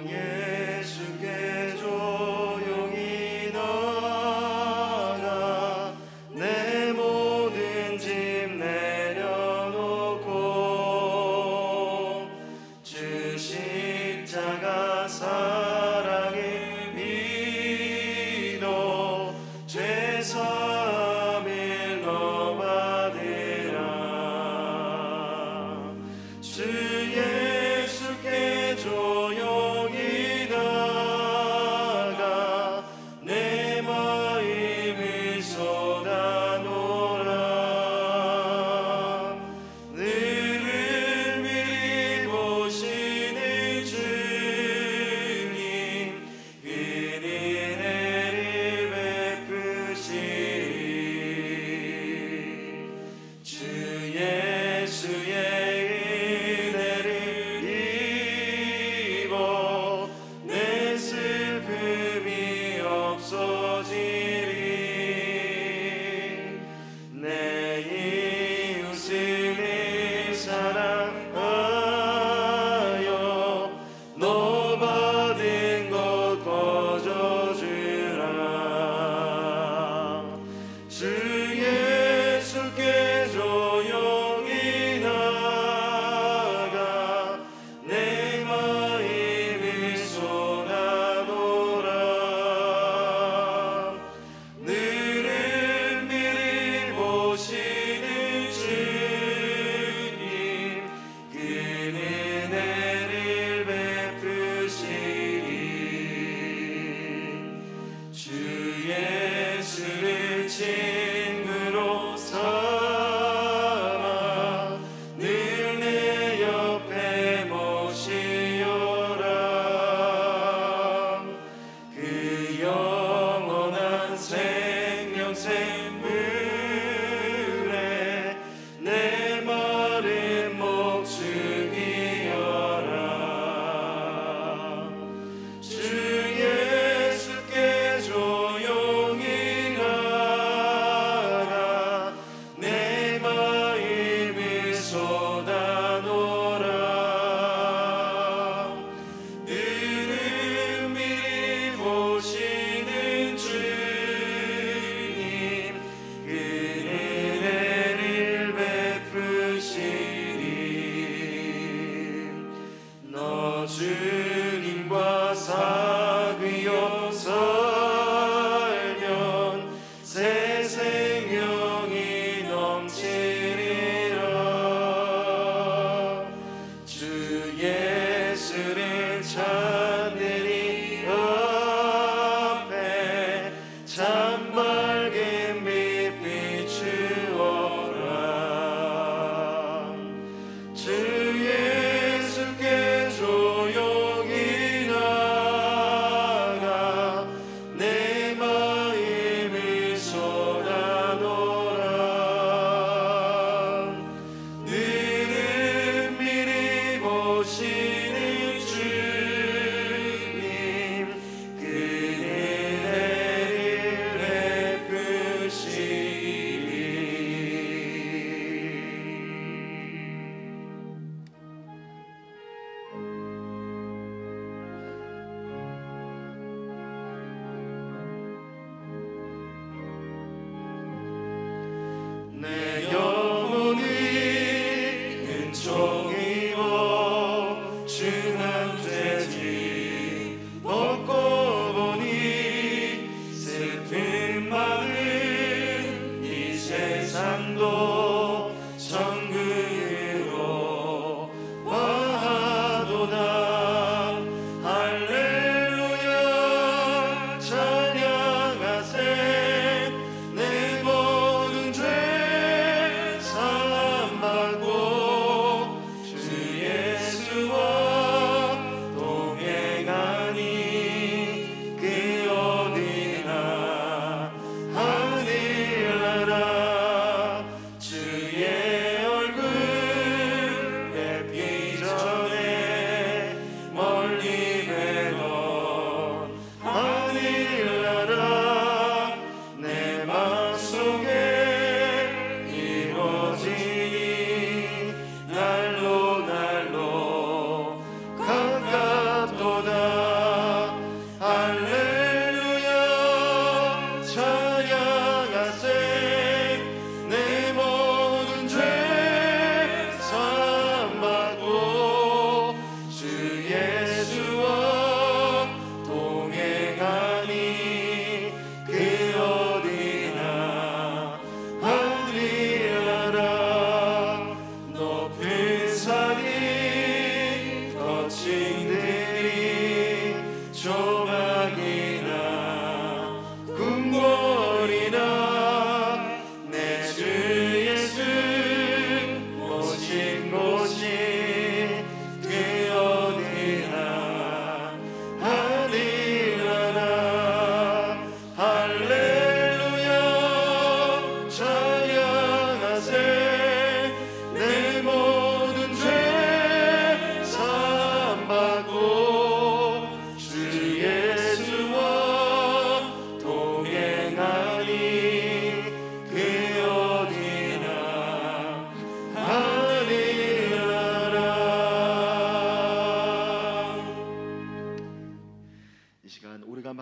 예수께 조용히 나가 내 모든 짐 내려놓고 주 십자가 사랑을 믿어 죄 사함을 너 받으라. 주 예수께 조용히 나가 내 마음을 쏟아놓으라. 너를 미리 보시는 주님 은혜를 베푸시리. 주 예수의 은혜를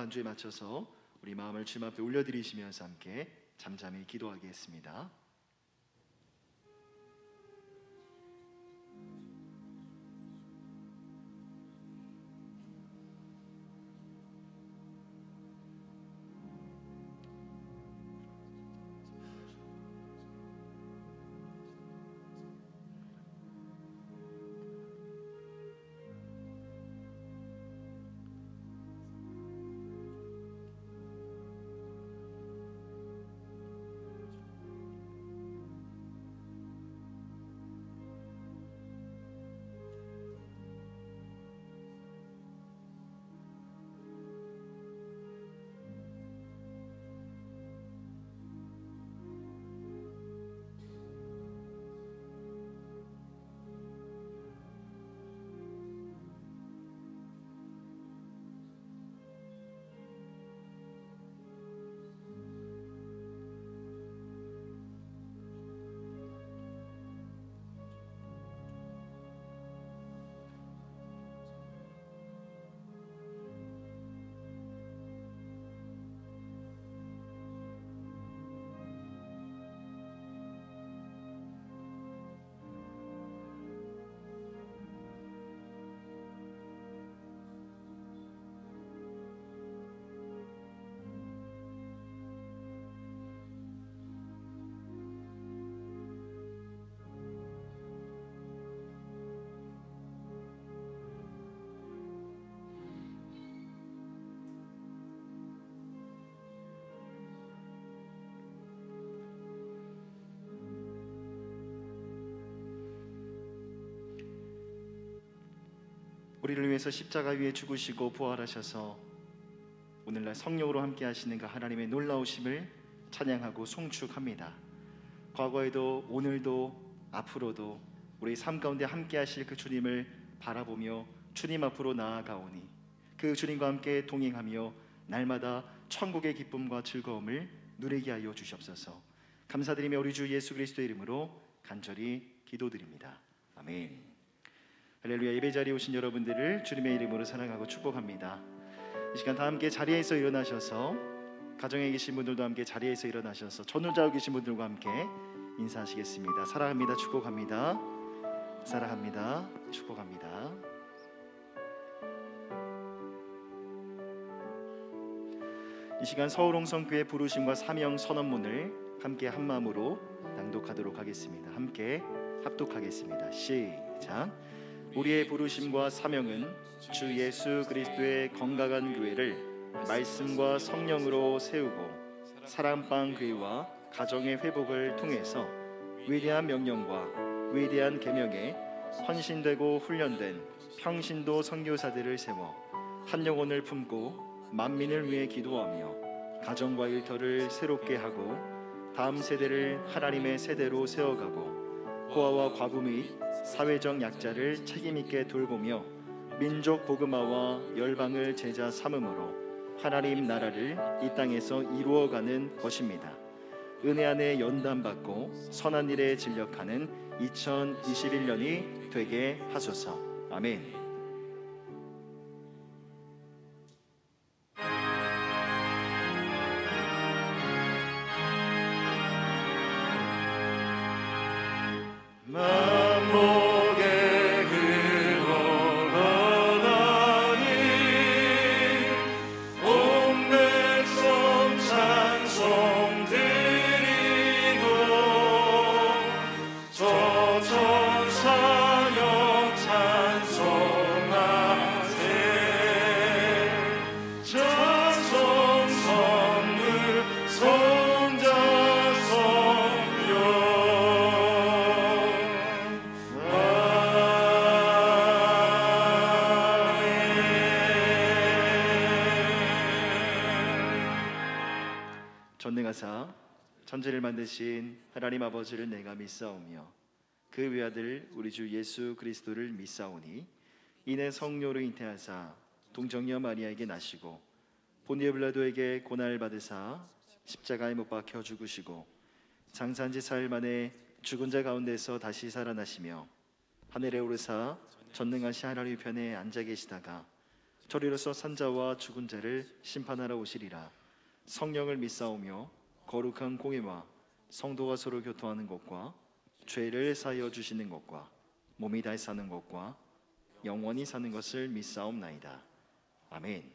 반주에 맞춰서 우리 마음을 주님 앞에 올려드리시면서 함께 잠잠히 기도하겠습니다. 우리를 위해서 십자가 위에 죽으시고 부활하셔서 오늘날 성령으로 함께 하시는 그 하나님의 놀라우심을 찬양하고 송축합니다. 과거에도 오늘도 앞으로도 우리 삶 가운데 함께 하실 그 주님을 바라보며 주님 앞으로 나아가오니 그 주님과 함께 동행하며 날마다 천국의 기쁨과 즐거움을 누리게 하여 주시옵소서. 감사드리며 우리 주 예수 그리스도의 이름으로 간절히 기도드립니다. 아멘. 할렐루야. 예배 자리에 오신 여러분들을 주님의 이름으로 사랑하고 축복합니다. 이 시간 다 함께 자리에서 일어나셔서 가정에 계신 분들도 함께 자리에서 일어나셔서 전후좌우 계신 분들과 함께 인사하시겠습니다. 사랑합니다. 축복합니다. 사랑합니다. 축복합니다. 이 시간 서울홍성교회 부르심과 사명 선언문을 함께 한 마음으로 낭독하도록 하겠습니다. 함께 합독하겠습니다. 시작. 우리의 부르심과 사명은 주 예수 그리스도의 건강한 교회를 말씀과 성령으로 세우고 사랑방 교회와 가정의 회복을 통해서 위대한 명령과 위대한 계명에 헌신되고 훈련된 평신도 선교사들을 세워 한 영혼을 품고 만민을 위해 기도하며 가정과 일터를 새롭게 하고 다음 세대를 하나님의 세대로 세워가고 고아와 과부 및 사회적 약자를 책임있게 돌보며 민족 복음화와 열방을 제자 삼음으로 하나님 나라를 이 땅에서 이루어가는 것입니다. 은혜 안에 연단받고 선한 일에 진력하는 2021년이 되게 하소서. 아멘. 전능하사 천지를 만드신 하나님 아버지를 내가 믿사오며 그 외아들 우리 주 예수 그리스도를 믿사오니 이내 성령으로 잉태하사 동정녀 마리아에게 나시고 본디오 빌라도에게 고난을 받으사 십자가에 못 박혀 죽으시고 장사한 지 사흘 만에 죽은 자 가운데서 다시 살아나시며 하늘에 오르사 전능하신 하나님 편에 앉아 계시다가 저리로서 산자와 죽은 자를 심판하러 오시리라. 성령을 믿사오며 거룩한 공예와 성도가 서로 교통하는 것과 죄를 사하여 주시는 것과 몸이 다시 사는 것과 영원히 사는 것을 믿사옵나이다. 아멘.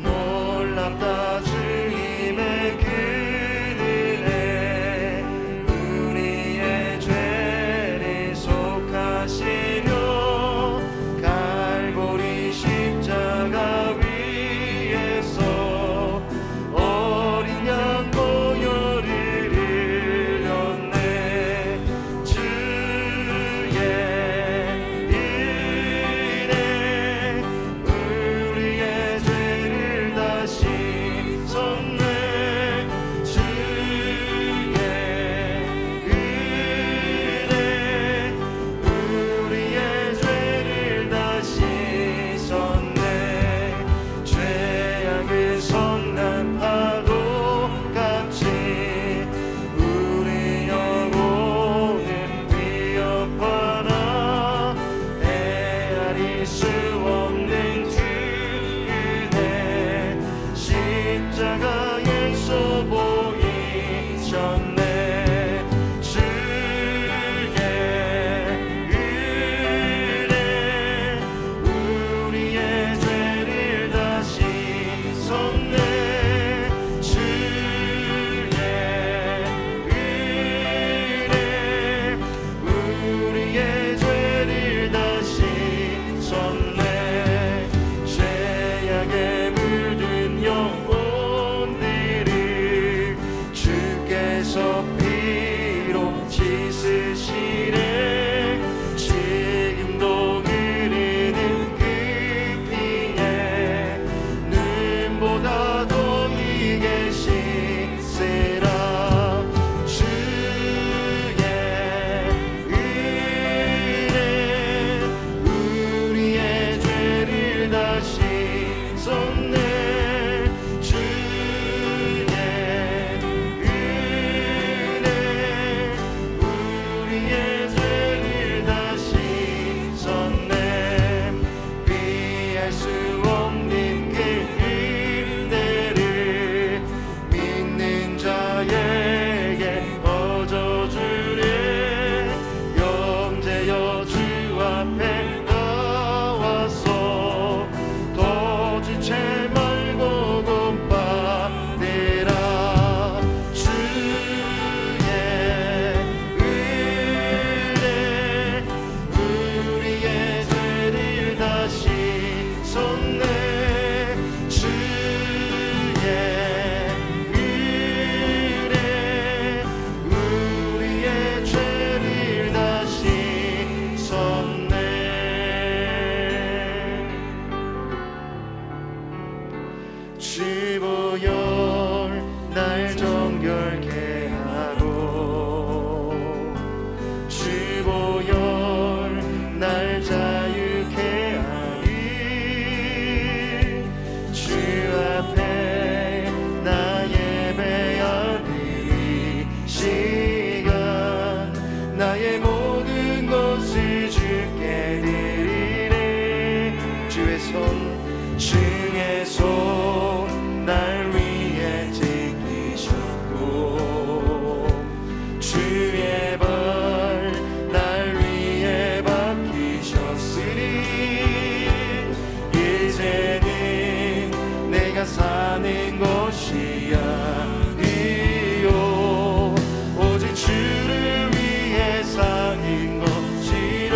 놀랍다 주님의 그 은혜, 우리의 죄를 속하시며 갈보리 십자가 위에서 어린 양 보혈을 흘렸네. 주의 은혜 우리의 죄를 다 씻었네. 주의 은혜 우리의 죄를 다 씻었네. 죄악의 성난 파도 같이 우리 영혼을 위협하나 헤아릴 수 없는 주 은혜 십자가에서 보이셨네. 주의 은혜 우리의 죄를 다 씻었네. 주의 은혜 우리의 죄를 다 씻었네. 죄악에 물든 영혼들을 주께서 피로 씻으시네. 지금도 흐르는 그 피에 눈보다 더 이게 씻으라. 주의 은혜 우리의 죄를 다 씻었네. 주의 은혜 우리의 죄를 다 씻었네. 피할 수 없는 그 은혜를 믿는 자에게 거저주네. 영제여 주 앞에 나와서 더 지체 말고 곧 받으라. 주의 은혜 우리의 죄를 다 씻었네. 주의 은혜 우리의 죄를 다 씻었네. 주보혈 날 정결케 하고 주보혈 날 자유케 하리. 주 앞에 나 예배하리. 시간 나의 모든 것을 주께 드리네. 주의 손 날 위해 지키셨고 주의 벌 날 위해 박히셨으니 이제는 내가 사는 것이 아니요 오직 주를 위해 사는 것이라.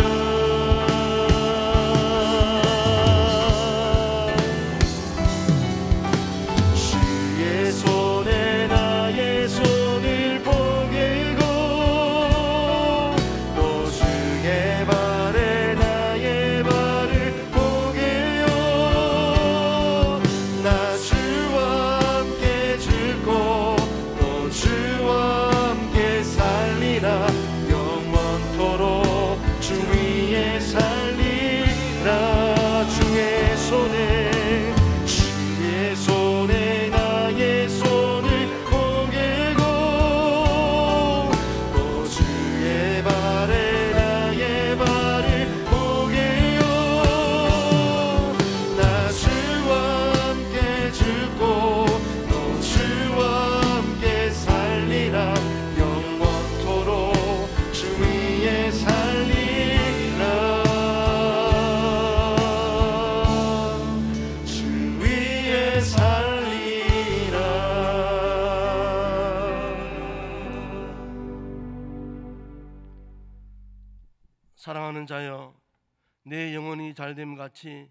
잘됨 같이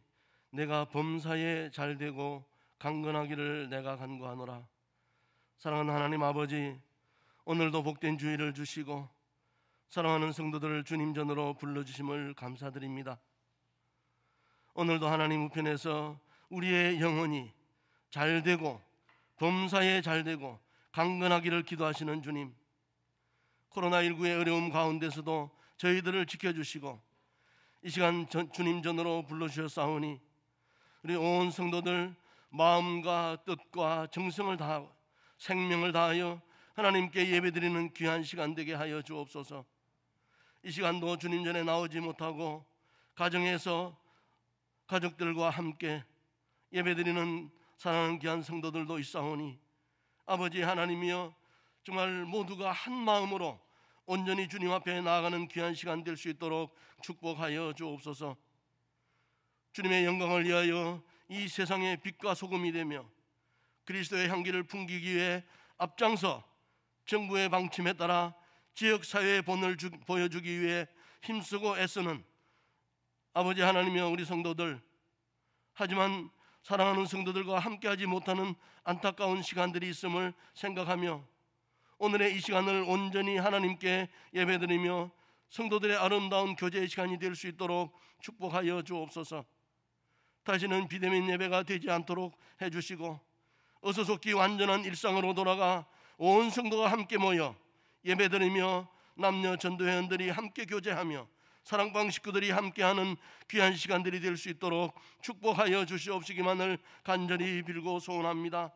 내가 범사에 잘되고 강건하기를 내가 간구하노라. 사랑하는 하나님 아버지, 오늘도 복된 주일을 주시고 사랑하는 성도들을 주님 전으로 불러주심을 감사드립니다. 오늘도 하나님 우편에서 우리의 영혼이 잘되고 범사에 잘되고 강건하기를 기도하시는 주님, 코로나19의 어려움 가운데서도 저희들을 지켜주시고 이 시간 주님 전으로 불러주셨사오니 우리 온 성도들 마음과 뜻과 정성을 다하고 생명을 다하여 하나님께 예배드리는 귀한 시간 되게 하여 주옵소서. 이 시간도 주님 전에 나오지 못하고 가정에서 가족들과 함께 예배드리는 사랑하는 귀한 성도들도 있사오니 아버지 하나님이여, 정말 모두가 한 마음으로 온전히 주님 앞에 나아가는 귀한 시간 될 수 있도록 축복하여 주옵소서. 주님의 영광을 위하여 이 세상의 빛과 소금이 되며 그리스도의 향기를 풍기기 위해 앞장서 정부의 방침에 따라 지역사회의 본을 보여주기 위해 힘쓰고 애쓰는 아버지 하나님이여 우리 성도들, 하지만 사랑하는 성도들과 함께하지 못하는 안타까운 시간들이 있음을 생각하며 오늘의 이 시간을 온전히 하나님께 예배드리며 성도들의 아름다운 교제의 시간이 될 수 있도록 축복하여 주옵소서. 다시는 비대면 예배가 되지 않도록 해주시고 어서속히 완전한 일상으로 돌아가 온 성도가 함께 모여 예배드리며 남녀 전도회원들이 함께 교제하며 사랑방 식구들이 함께하는 귀한 시간들이 될 수 있도록 축복하여 주시옵시기만을 간절히 빌고 소원합니다.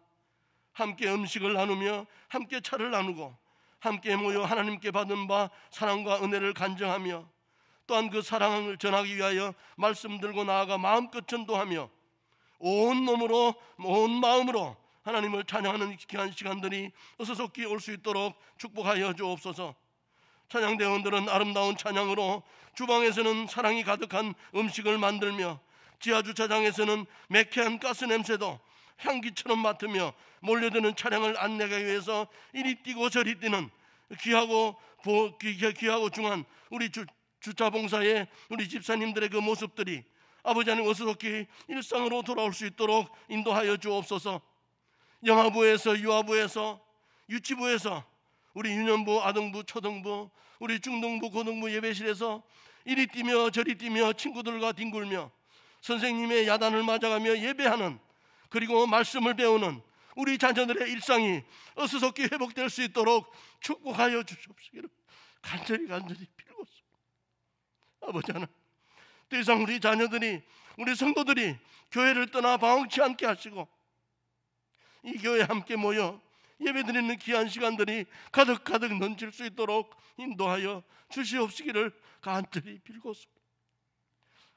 함께 음식을 나누며 함께 차를 나누고 함께 모여 하나님께 받은 바 사랑과 은혜를 간증하며 또한 그 사랑을 전하기 위하여 말씀 들고 나아가 마음껏 전도하며 온 몸으로 온 마음으로 하나님을 찬양하는 귀한 시간들이 어서속히 올 수 있도록 축복하여 주옵소서. 찬양대원들은 아름다운 찬양으로, 주방에서는 사랑이 가득한 음식을 만들며 지하주차장에서는 매캐한 가스 냄새도 향기처럼 맡으며 몰려드는 차량을 안내하기 위해서 이리 뛰고 저리 뛰는 귀하고 중한 우리 주차봉사의 우리 집사님들의 그 모습들이 아버지 하나님 어서속히 일상으로 돌아올 수 있도록 인도하여 주옵소서. 영아부에서 유아부에서 유치부에서 우리 유년부, 아동부, 초등부, 우리 중등부, 고등부 예배실에서 이리 뛰며 저리 뛰며 친구들과 뒹굴며 선생님의 야단을 맞아가며 예배하는, 그리고 말씀을 배우는 우리 자녀들의 일상이 어수속히 회복될 수 있도록 축복하여 주시옵시기를 간절히 빌고서 아버지 하나님, 더 이상 우리 자녀들이, 우리 성도들이 교회를 떠나 방황치 않게 하시고 이 교회에 함께 모여 예배드리는 귀한 시간들이 가득가득 넘칠 수 있도록 인도하여 주시옵시기를 간절히 빌고서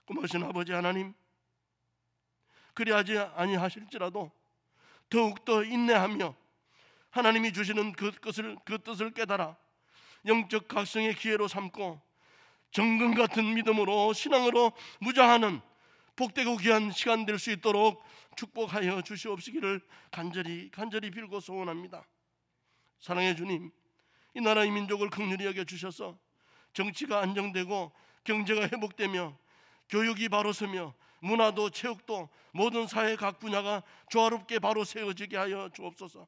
고마우신 아버지 하나님, 그리하지 아니하실지라도 더욱더 인내하며 하나님이 주시는 그 뜻을 깨달아 영적 각성의 기회로 삼고 정금 같은 믿음으로 신앙으로 무장하는 복되고 귀한 시간 될 수 있도록 축복하여 주시옵시기를 간절히 빌고 소원합니다. 사랑의 주님, 이 나라의 민족을 긍휼히 여겨주셔서 정치가 안정되고 경제가 회복되며 교육이 바로 서며 문화도 체육도 모든 사회 각 분야가 조화롭게 바로 세워지게 하여 주옵소서.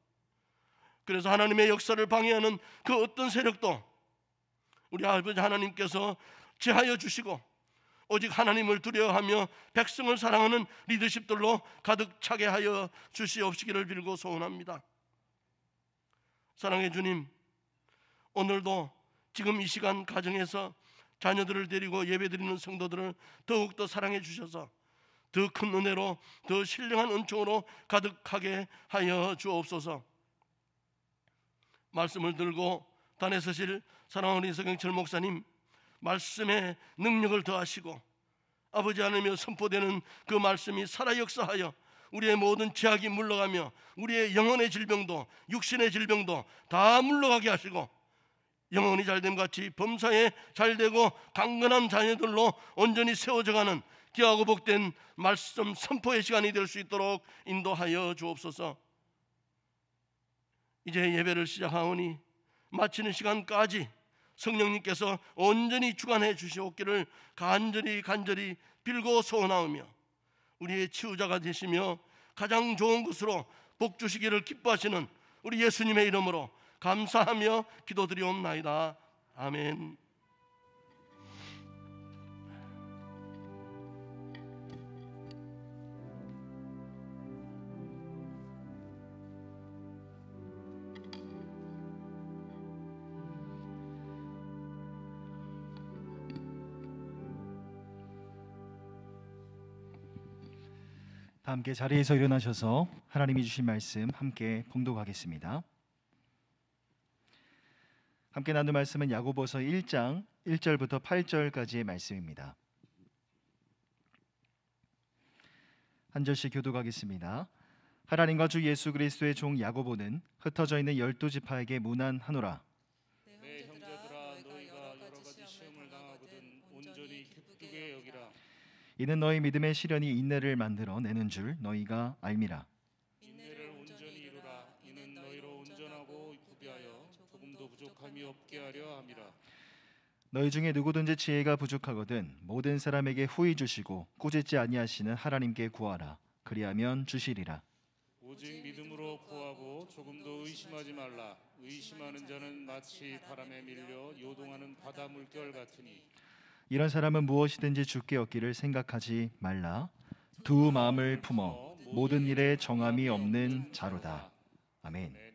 그래서 하나님의 역사를 방해하는 그 어떤 세력도 우리 아버지 하나님께서 제하여 주시고 오직 하나님을 두려워하며 백성을 사랑하는 리더십들로 가득 차게 하여 주시옵시기를 빌고 소원합니다. 사랑의 주님, 오늘도 지금 이 시간 가정에서 자녀들을 데리고 예배드리는 성도들을 더욱더 사랑해 주셔서 더 큰 은혜로, 더 신령한 은총으로 가득하게 하여 주옵소서. 말씀을 들고 단에 서실 사랑하는 서경철 목사님, 말씀에 능력을 더하시고 아버지 하나님여 선포되는 그 말씀이 살아 역사하여 우리의 모든 죄악이 물러가며 우리의 영혼의 질병도 육신의 질병도 다 물러가게 하시고 영혼이 잘됨 같이 범사에 잘되고 강건한 자녀들로 온전히 세워져가는 귀하고 복된 말씀 선포의 시간이 될 수 있도록 인도하여 주옵소서. 이제 예배를 시작하오니 마치는 시간까지 성령님께서 온전히 주관해 주시옵기를 간절히 빌고 소원하오며 우리의 치유자가 되시며 가장 좋은 것으로 복 주시기를 기뻐하시는 우리 예수님의 이름으로 감사하며 기도드리옵나이다. 아멘. 함께 자리에서 일어나셔서 하나님이 주신 말씀 함께 봉독하겠습니다. 함께 나눌 말씀은 야고보서 1장 1절부터 8절까지의 말씀입니다. 한 절씩 교독하겠습니다. 하나님과 주 예수 그리스도의 종 야고보는 흩어져 있는 12지파에게 문안하노라. 내 형제들아, 너희가 여러 가지 시험을 당하거든 온전히 기쁘게 여기라. 이는 너희 믿음의 시련이 인내를 만들어 내는 줄 너희가 알미라. 인내를 온전히 이루라. 이는 너희로 온전하고 구비하여 조금도 부족함이 없게 하려 함이라. 너희 중에 누구든지 지혜가 부족하거든 모든 사람에게 후히 주시고 꾸짖지 아니하시는 하나님께 구하라. 그리하면 주시리라. 오직 믿음으로 구하고 조금도 의심하지 말라. 의심하는 자는 마치 바람에 밀려 요동하는 바다 물결 같으니 이런 사람은 무엇이든지 주께 얻기를 생각하지 말라. 두 마음을 품어 모든 일에 정함이 없는 자로다. 아멘.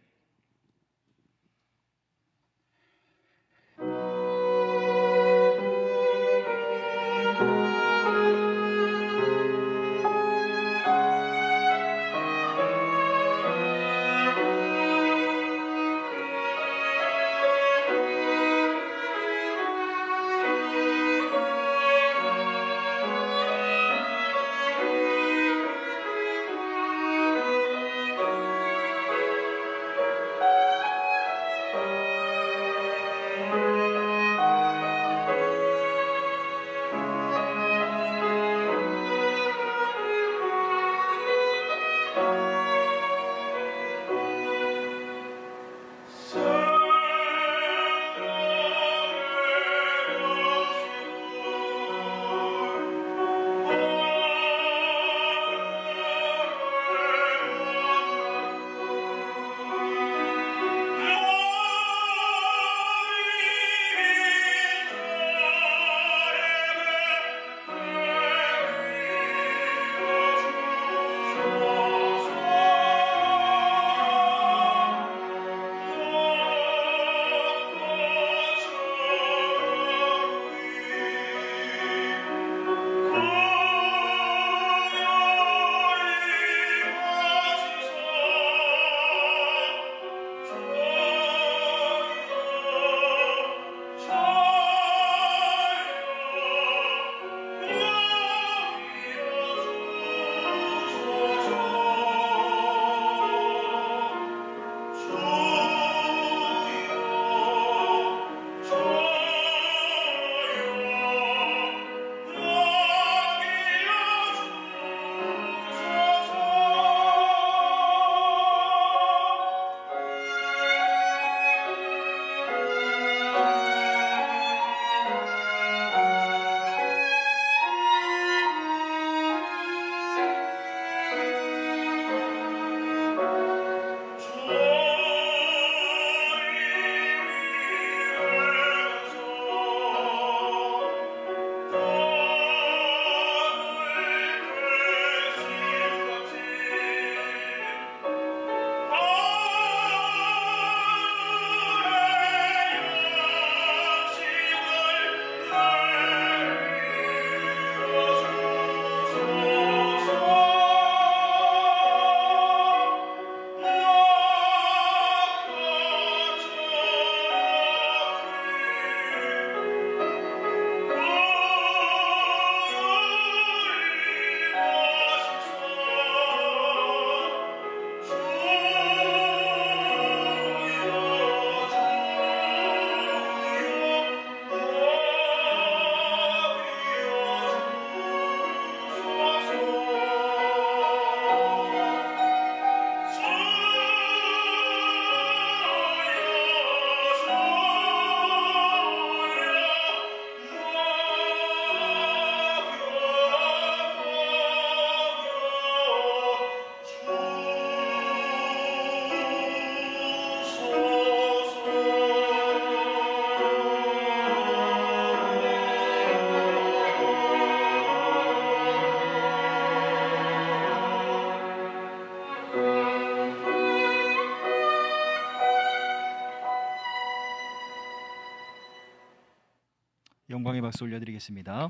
영광의 박수 올려드리겠습니다.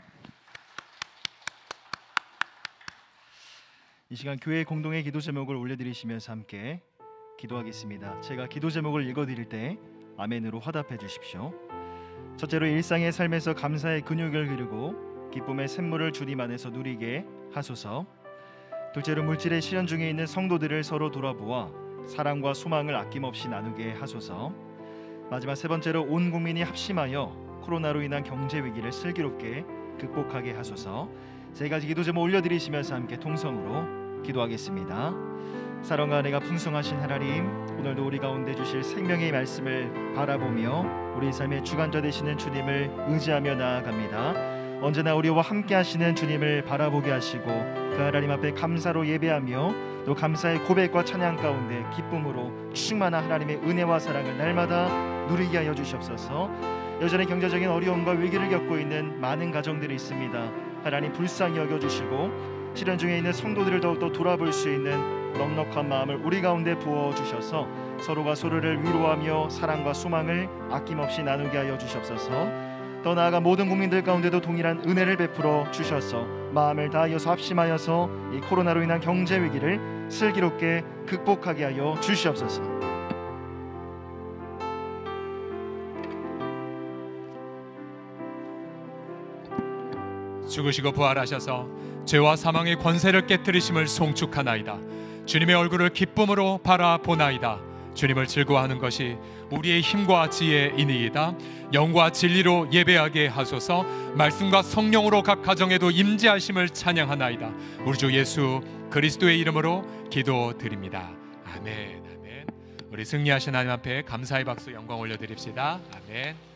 이 시간 교회 공동의 기도 제목을 올려드리시면서 함께 기도하겠습니다. 제가 기도 제목을 읽어드릴 때 아멘으로 화답해 주십시오. 첫째로 일상의 삶에서 감사의 근육을 기르고 기쁨의 샘물을 주님 안에서 누리게 하소서. 둘째로 물질의 시련 중에 있는 성도들을 서로 돌아보아 사랑과 소망을 아낌없이 나누게 하소서. 마지막 세 번째로 온 국민이 합심하여 코로나로 인한 경제 위기를 슬기롭게 극복하게 하소서. 세 가지 기도 제목 올려드리시면서 함께 통성으로 기도하겠습니다. 사랑과 은혜가 풍성하신 하나님, 오늘도 우리 가운데 주실 생명의 말씀을 바라보며 우리 삶의 주관자 되시는 주님을 의지하며 나아갑니다. 언제나 우리와 함께 하시는 주님을 바라보게 하시고 그 하나님 앞에 감사로 예배하며 또 감사의 고백과 찬양 가운데 기쁨으로 충만한 하나님의 은혜와 사랑을 날마다 누리게 하여 주시옵소서. 여전히 경제적인 어려움과 위기를 겪고 있는 많은 가정들이 있습니다. 하나님 불쌍히 여겨주시고 시련 중에 있는 성도들을 더욱더 돌아볼 수 있는 넉넉한 마음을 우리 가운데 부어주셔서 서로가 서로를 위로하며 사랑과 소망을 아낌없이 나누게 하여 주시옵소서. 더 나아가 모든 국민들 가운데도 동일한 은혜를 베풀어 주셔서 마음을 다하여서 합심하여서 이 코로나로 인한 경제 위기를 슬기롭게 극복하게 하여 주시옵소서. 죽으시고 부활하셔서 죄와 사망의 권세를 깨뜨리심을 송축하나이다. 주님의 얼굴을 기쁨으로 바라보나이다. 주님을 즐거워하는 것이 우리의 힘과 지혜이니이다. 영과 진리로 예배하게 하소서. 말씀과 성령으로 각 가정에도 임재하심을 찬양하나이다. 우리 주 예수 그리스도의 이름으로 기도드립니다. 아멘. 아멘. 우리 승리하신 하나님 앞에 감사의 박수 영광 올려드립시다. 아멘.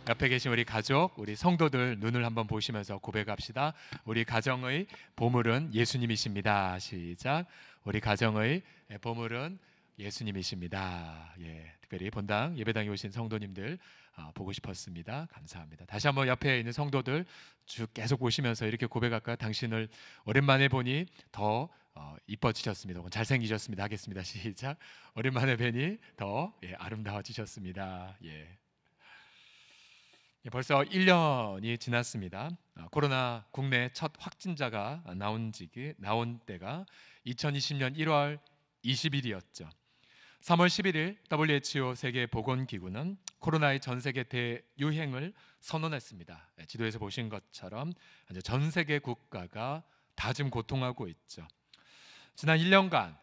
옆에 계신 우리 가족, 우리 성도들 눈을 한번 보시면서 고백합시다. 우리 가정의 보물은 예수님이십니다. 시작. 우리 가정의 보물은 예수님이십니다. 예, 특별히 본당 예배당에 오신 성도님들 보고 싶었습니다. 감사합니다. 다시 한번 옆에 있는 성도들 쭉 계속 보시면서 이렇게 고백할까요? 당신을 오랜만에 보니 더 이뻐지셨습니다. 혹은 잘생기셨습니다. 하겠습니다. 시작. 오랜만에 뵈니 더 아름다워지셨습니다. 예. 벌써 1년이 지났습니다. 코로나 국내 첫 확진자가 나온 때가 2020년 1월 20일이었죠. 3월 11일 WHO 세계보건기구는 코로나의 전 세계 대유행을 선언했습니다. 지도에서 보신 것처럼 전 세계 국가가 다 지금 고통하고 있죠. 지난 1년간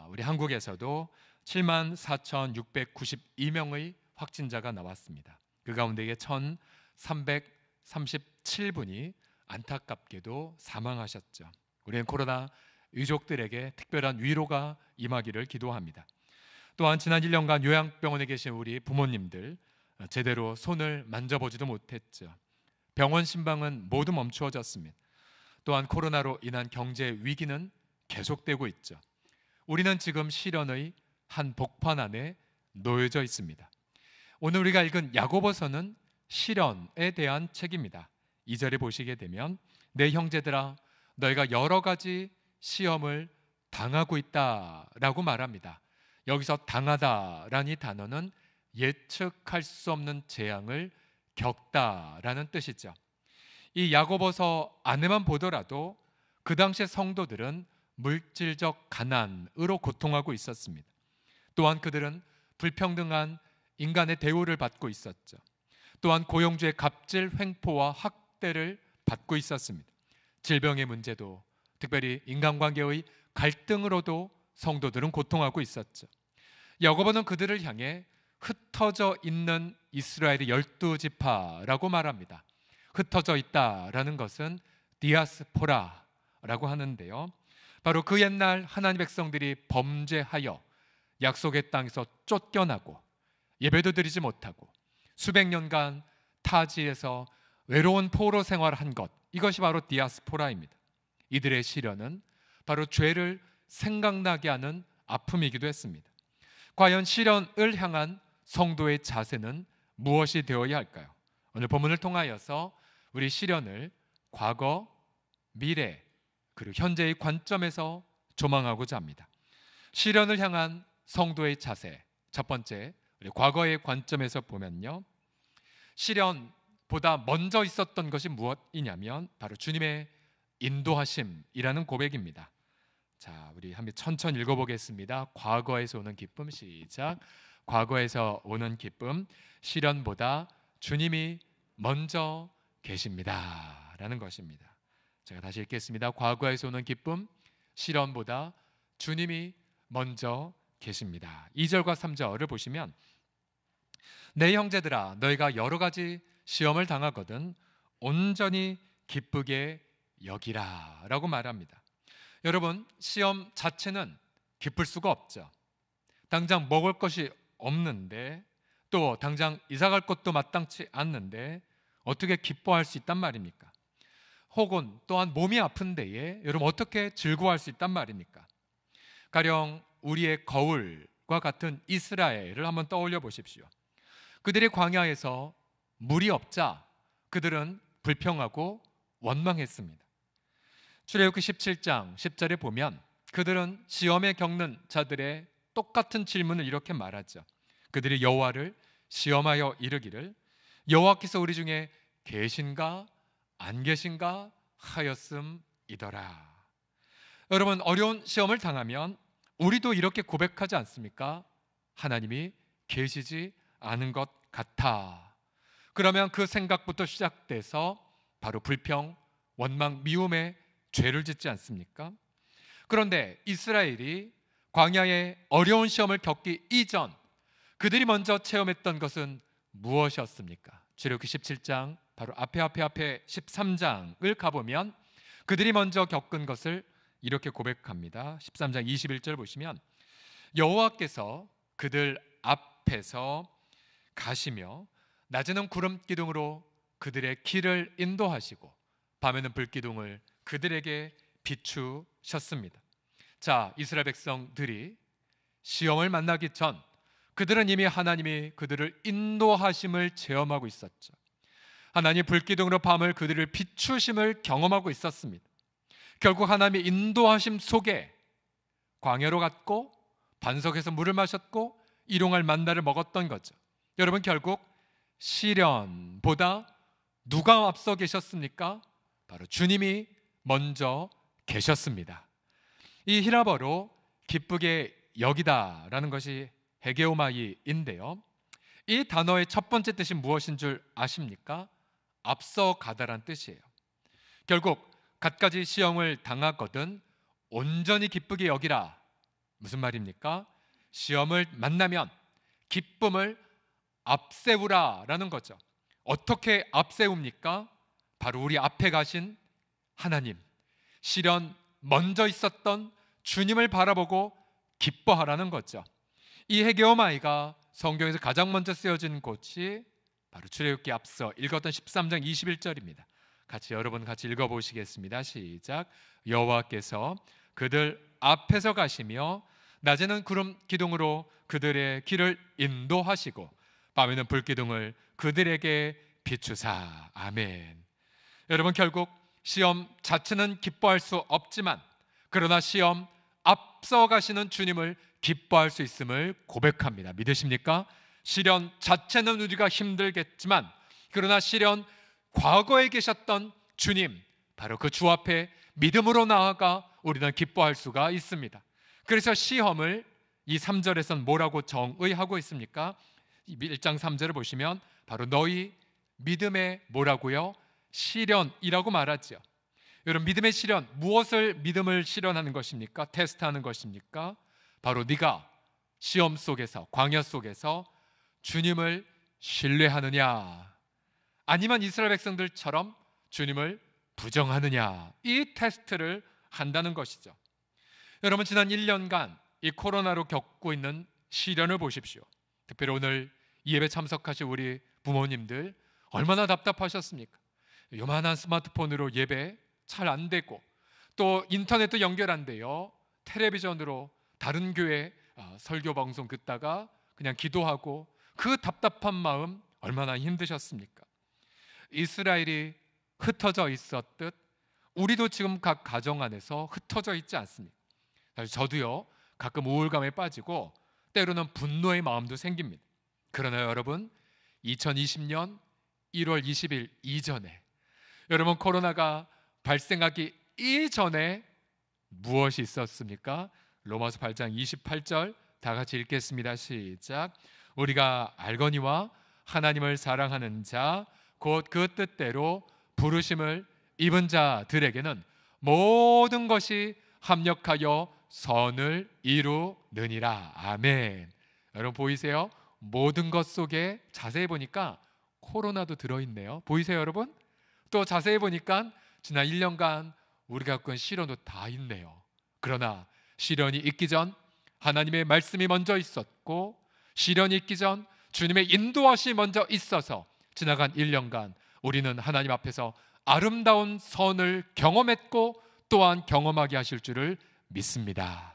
우리 한국에서도 74,692명의 확진자가 나왔습니다. 그 가운데 1,337분이 안타깝게도 사망하셨죠. 우리는 코로나 유족들에게 특별한 위로가 임하기를 기도합니다. 또한 지난 1년간 요양병원에 계신 우리 부모님들 제대로 손을 만져보지도 못했죠. 병원 신방은 모두 멈추어졌습니다. 또한 코로나로 인한 경제 위기는 계속되고 있죠. 우리는 지금 시련의 한 복판 안에 놓여져 있습니다. 오늘 우리가 읽은 야고보서는 시련에 대한 책입니다. 2절에 보시게 되면 내 형제들아 너희가 여러 가지 시험을 당하고 있다라고 말합니다. 여기서 당하다라는 단어는 예측할 수 없는 재앙을 겪다라는 뜻이죠. 이 야고보서 안에만 보더라도 그 당시의 성도들은 물질적 가난으로 고통하고 있었습니다. 또한 그들은 불평등한 인간의 대우를 받고 있었죠. 또한 고용주의 갑질, 횡포와 학대를 받고 있었습니다. 질병의 문제도 특별히 인간관계의 갈등으로도 성도들은 고통하고 있었죠. 야고보는 그들을 향해 흩어져 있는 이스라엘의 12지파라고 말합니다. 흩어져 있다라는 것은 디아스포라라고 하는데요. 바로 그 옛날 하나님 백성들이 범죄하여 약속의 땅에서 쫓겨나고 예배도 드리지 못하고 수백 년간 타지에서 외로운 포로 생활한 것, 이것이 바로 디아스포라입니다. 이들의 시련은 바로 죄를 생각나게 하는 아픔이기도 했습니다. 과연 시련을 향한 성도의 자세는 무엇이 되어야 할까요? 오늘 본문을 통하여서 우리 시련을 과거, 미래, 그리고 현재의 관점에서 조망하고자 합니다. 시련을 향한 성도의 자세, 첫 번째, 우리 과거의 관점에서 보면요, 시련 보다 먼저 있었던 것이 무엇이냐면 바로 주님의 인도하심이라는 고백입니다. 자, 우리 한번 천천히 읽어보겠습니다. 과거에서 오는 기쁨, 시작. 과거에서 오는 기쁨, 시련보다 주님이 먼저 계십니다 라는 것입니다. 제가 다시 읽겠습니다. 과거에서 오는 기쁨, 시련보다 주님이 먼저 계십니다. 2절과 3절을 보시면 내 형제들아 너희가 여러 가지 시험을 당하거든 온전히 기쁘게 여기라 라고 말합니다. 여러분, 시험 자체는 기쁠 수가 없죠. 당장 먹을 것이 없는데, 또 당장 이사갈 곳도 마땅치 않는데 어떻게 기뻐할 수 있단 말입니까? 혹은 또한 몸이 아픈 데에 여러분 어떻게 즐거워할 수 있단 말입니까? 가령 우리의 거울과 같은 이스라엘을 한번 떠올려 보십시오. 그들이 광야에서 물이 없자 그들은 불평하고 원망했습니다. 출애굽기 17장 10절에 보면 그들은 시험에 겪는 자들의 똑같은 질문을 이렇게 말하죠. 그들이 여호와를 시험하여 이르기를 여호와께서 우리 중에 계신가 안 계신가 하였음이더라. 여러분, 어려운 시험을 당하면 우리도 이렇게 고백하지 않습니까? 하나님이 계시지 않은 것 같아. 그러면 그 생각부터 시작돼서 바로 불평, 원망, 미움의 죄를 짓지 않습니까? 그런데 이스라엘이 광야의 어려운 시험을 겪기 이전 그들이 먼저 체험했던 것은 무엇이었습니까? 출애굽기 17장 바로 앞에 13장을 가보면 그들이 먼저 겪은 것을 이렇게 고백합니다. 13장 21절 보시면 여호와께서 그들 앞에서 가시며 낮에는 구름 기둥으로 그들의 길을 인도하시고 밤에는 불기둥을 그들에게 비추셨습니다. 자, 이스라엘 백성들이 시험을 만나기 전 그들은 이미 하나님이 그들을 인도하심을 체험하고 있었죠. 하나님 불기둥으로 밤을 그들을 비추심을 경험하고 있었습니다. 결국 하나님의 인도하심 속에 광야로 갔고 반석에서 물을 마셨고 일용할 만나를 먹었던 거죠. 여러분, 결국 시련보다 누가 앞서 계셨습니까? 바로 주님이 먼저 계셨습니다. 이 히라버로 기쁘게 여기다라는 것이 헤게오마이인데요. 이 단어의 첫 번째 뜻이 무엇인 줄 아십니까? 앞서 가다란 뜻이에요. 결국 갖가지 시험을 당하거든 온전히 기쁘게 여기라. 무슨 말입니까? 시험을 만나면 기쁨을 앞세우라라는 거죠. 어떻게 앞세웁니까? 바로 우리 앞에 가신 하나님, 시련 먼저 있었던 주님을 바라보고 기뻐하라는 거죠. 이 헤게오마이가 성경에서 가장 먼저 쓰여진 곳이 바로 출애굽기 앞서 읽었던 13장 21절입니다. 여러분 같이 읽어보시겠습니다. 시작. 여호와께서 그들 앞에서 가시며 낮에는 구름 기둥으로 그들의 길을 인도하시고 밤에는 불기둥을 그들에게 비추사. 아멘. 여러분, 결국 시험 자체는 기뻐할 수 없지만 그러나 시험 앞서 가시는 주님을 기뻐할 수 있음을 고백합니다. 믿으십니까? 시련 자체는 우리가 힘들겠지만 그러나 시련 과거에 계셨던 주님, 바로 그 주 앞에 믿음으로 나아가 우리는 기뻐할 수가 있습니다. 그래서 시험을 이 3절에서는 뭐라고 정의하고 있습니까? 1장 3절을 보시면 바로 너희 믿음의 뭐라고요? 시련이라고 말하죠. 여러분, 믿음의 시련, 무엇을 믿음을 시련하는 것입니까? 테스트하는 것입니까? 바로 네가 시험 속에서, 광야 속에서 주님을 신뢰하느냐 아니면 이스라엘 백성들처럼 주님을 부정하느냐, 이 테스트를 한다는 것이죠. 여러분, 지난 1년간 이 코로나로 겪고 있는 시련을 보십시오. 특별히 오늘 이 예배 참석하신 우리 부모님들 얼마나 답답하셨습니까? 요만한 스마트폰으로 예배 잘 안 되고 또 인터넷도 연결 안 돼요. 텔레비전으로 다른 교회 설교 방송 듣다가 그냥 기도하고 그 답답한 마음 얼마나 힘드셨습니까? 이스라엘이 흩어져 있었듯 우리도 지금 각 가정 안에서 흩어져 있지 않습니까? 사실 저도요 가끔 우울감에 빠지고 때로는 분노의 마음도 생깁니다. 그러나 여러분, 2020년 1월 20일 이전에, 여러분 코로나가 발생하기 이전에 무엇이 있었습니까? 로마서 8장 28절 다 같이 읽겠습니다. 시작. 우리가 알거니와 하나님을 사랑하는 자 곧 그 뜻대로 부르심을 입은 자들에게는 모든 것이 합력하여 선을 이루느니라. 아멘. 여러분 보이세요? 모든 것 속에 자세히 보니까 코로나도 들어있네요. 보이세요 여러분? 또 자세히 보니까 지난 1년간 우리가 겪은 시련도 다 있네요. 그러나 시련이 있기 전 하나님의 말씀이 먼저 있었고, 시련이 있기 전 주님의 인도하심이 먼저 있어서 지나간 1년간 우리는 하나님 앞에서 아름다운 선을 경험했고 또한 경험하게 하실 줄을 믿습니다.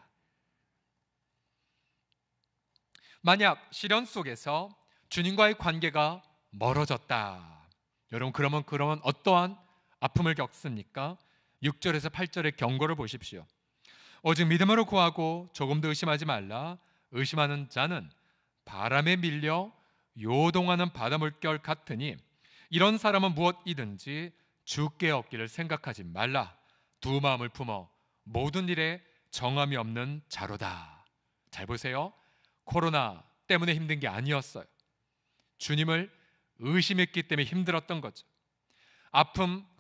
만약 시련 속에서 주님과의 관계가 멀어졌다, 여러분 그러면 어떠한 아픔을 겪습니까? 6절에서 8절의 경고를 보십시오. 오직 믿음으로 구하고 조금도 의심하지 말라. 의심하는 자는 바람에 밀려 요동하는 바닷물결 같으니 이런 사람은 무엇이든지 주께 얻기를 생각하지 말라. 두 마음을 품어 모든 일에 정함이 없는 자로다. 잘 보세요. 코로나 때문에 힘든 게 아니었어요. 주님을 의심했기 때문에 힘들었던 거죠.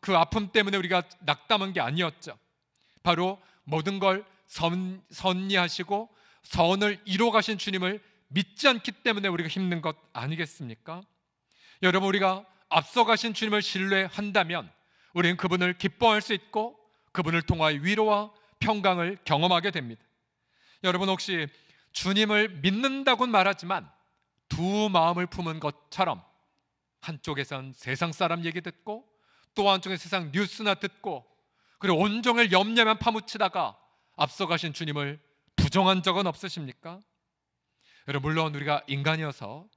그 아픔 때문에 우리가 낙담한 게 아니었죠. 바로 모든 걸 섭리하시고 선을 이루어 가신 주님을 믿지 않기 때문에 우리가 힘든 것 아니겠습니까? 여러분, 우리가 앞서가신 주님을 신뢰한다면 우리는 그분을 기뻐할 수 있고 그분을 통하여 위로와 평강을 경험하게 됩니다. 여러분, 혹시 주님을 믿는다고는 말하지만 두 마음을 품은 것처럼 한쪽에선 세상 사람 얘기 듣고 또 한쪽에 세상 뉴스나 듣고 그리고 온종일 염려만 파묻히다가 앞서가신 주님을 부정한 적은 없으십니까? 여러분, 물론 우리가 인간이어서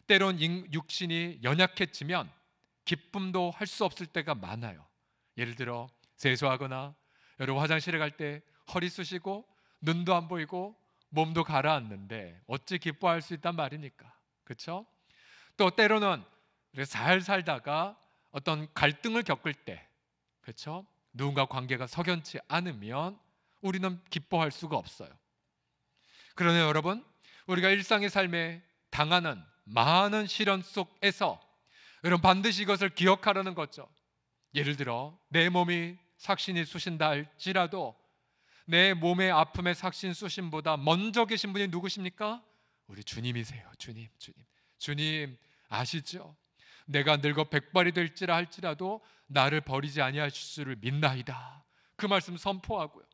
때론 육신이 연약해지면 기쁨도 할 수 없을 때가 많아요. 예를 들어 세수하거나 여러분 화장실에 갈 때 허리 쑤시고 눈도 안 보이고 몸도 가라앉는데 어찌 기뻐할 수 있단 말입니까? 그렇죠? 또 때로는 잘 살다가 어떤 갈등을 겪을 때, 그렇죠? 누군가 관계가 석연치 않으면 우리는 기뻐할 수가 없어요. 그러나 여러분, 우리가 일상의 삶에 당하는 많은 시련 속에서 여러분 반드시 이것을 기억하라는 거죠. 예를 들어 내 몸이 삭신이 쑤신다 할지라도 내 몸의 아픔의 삭신 쑤심보다 먼저 계신 분이 누구십니까? 우리 주님이세요. 주님 아시죠? 내가 늙어 백발이 될지라 할지라도 나를 버리지 아니하실 줄을 믿나이다. 그 말씀 선포하고요.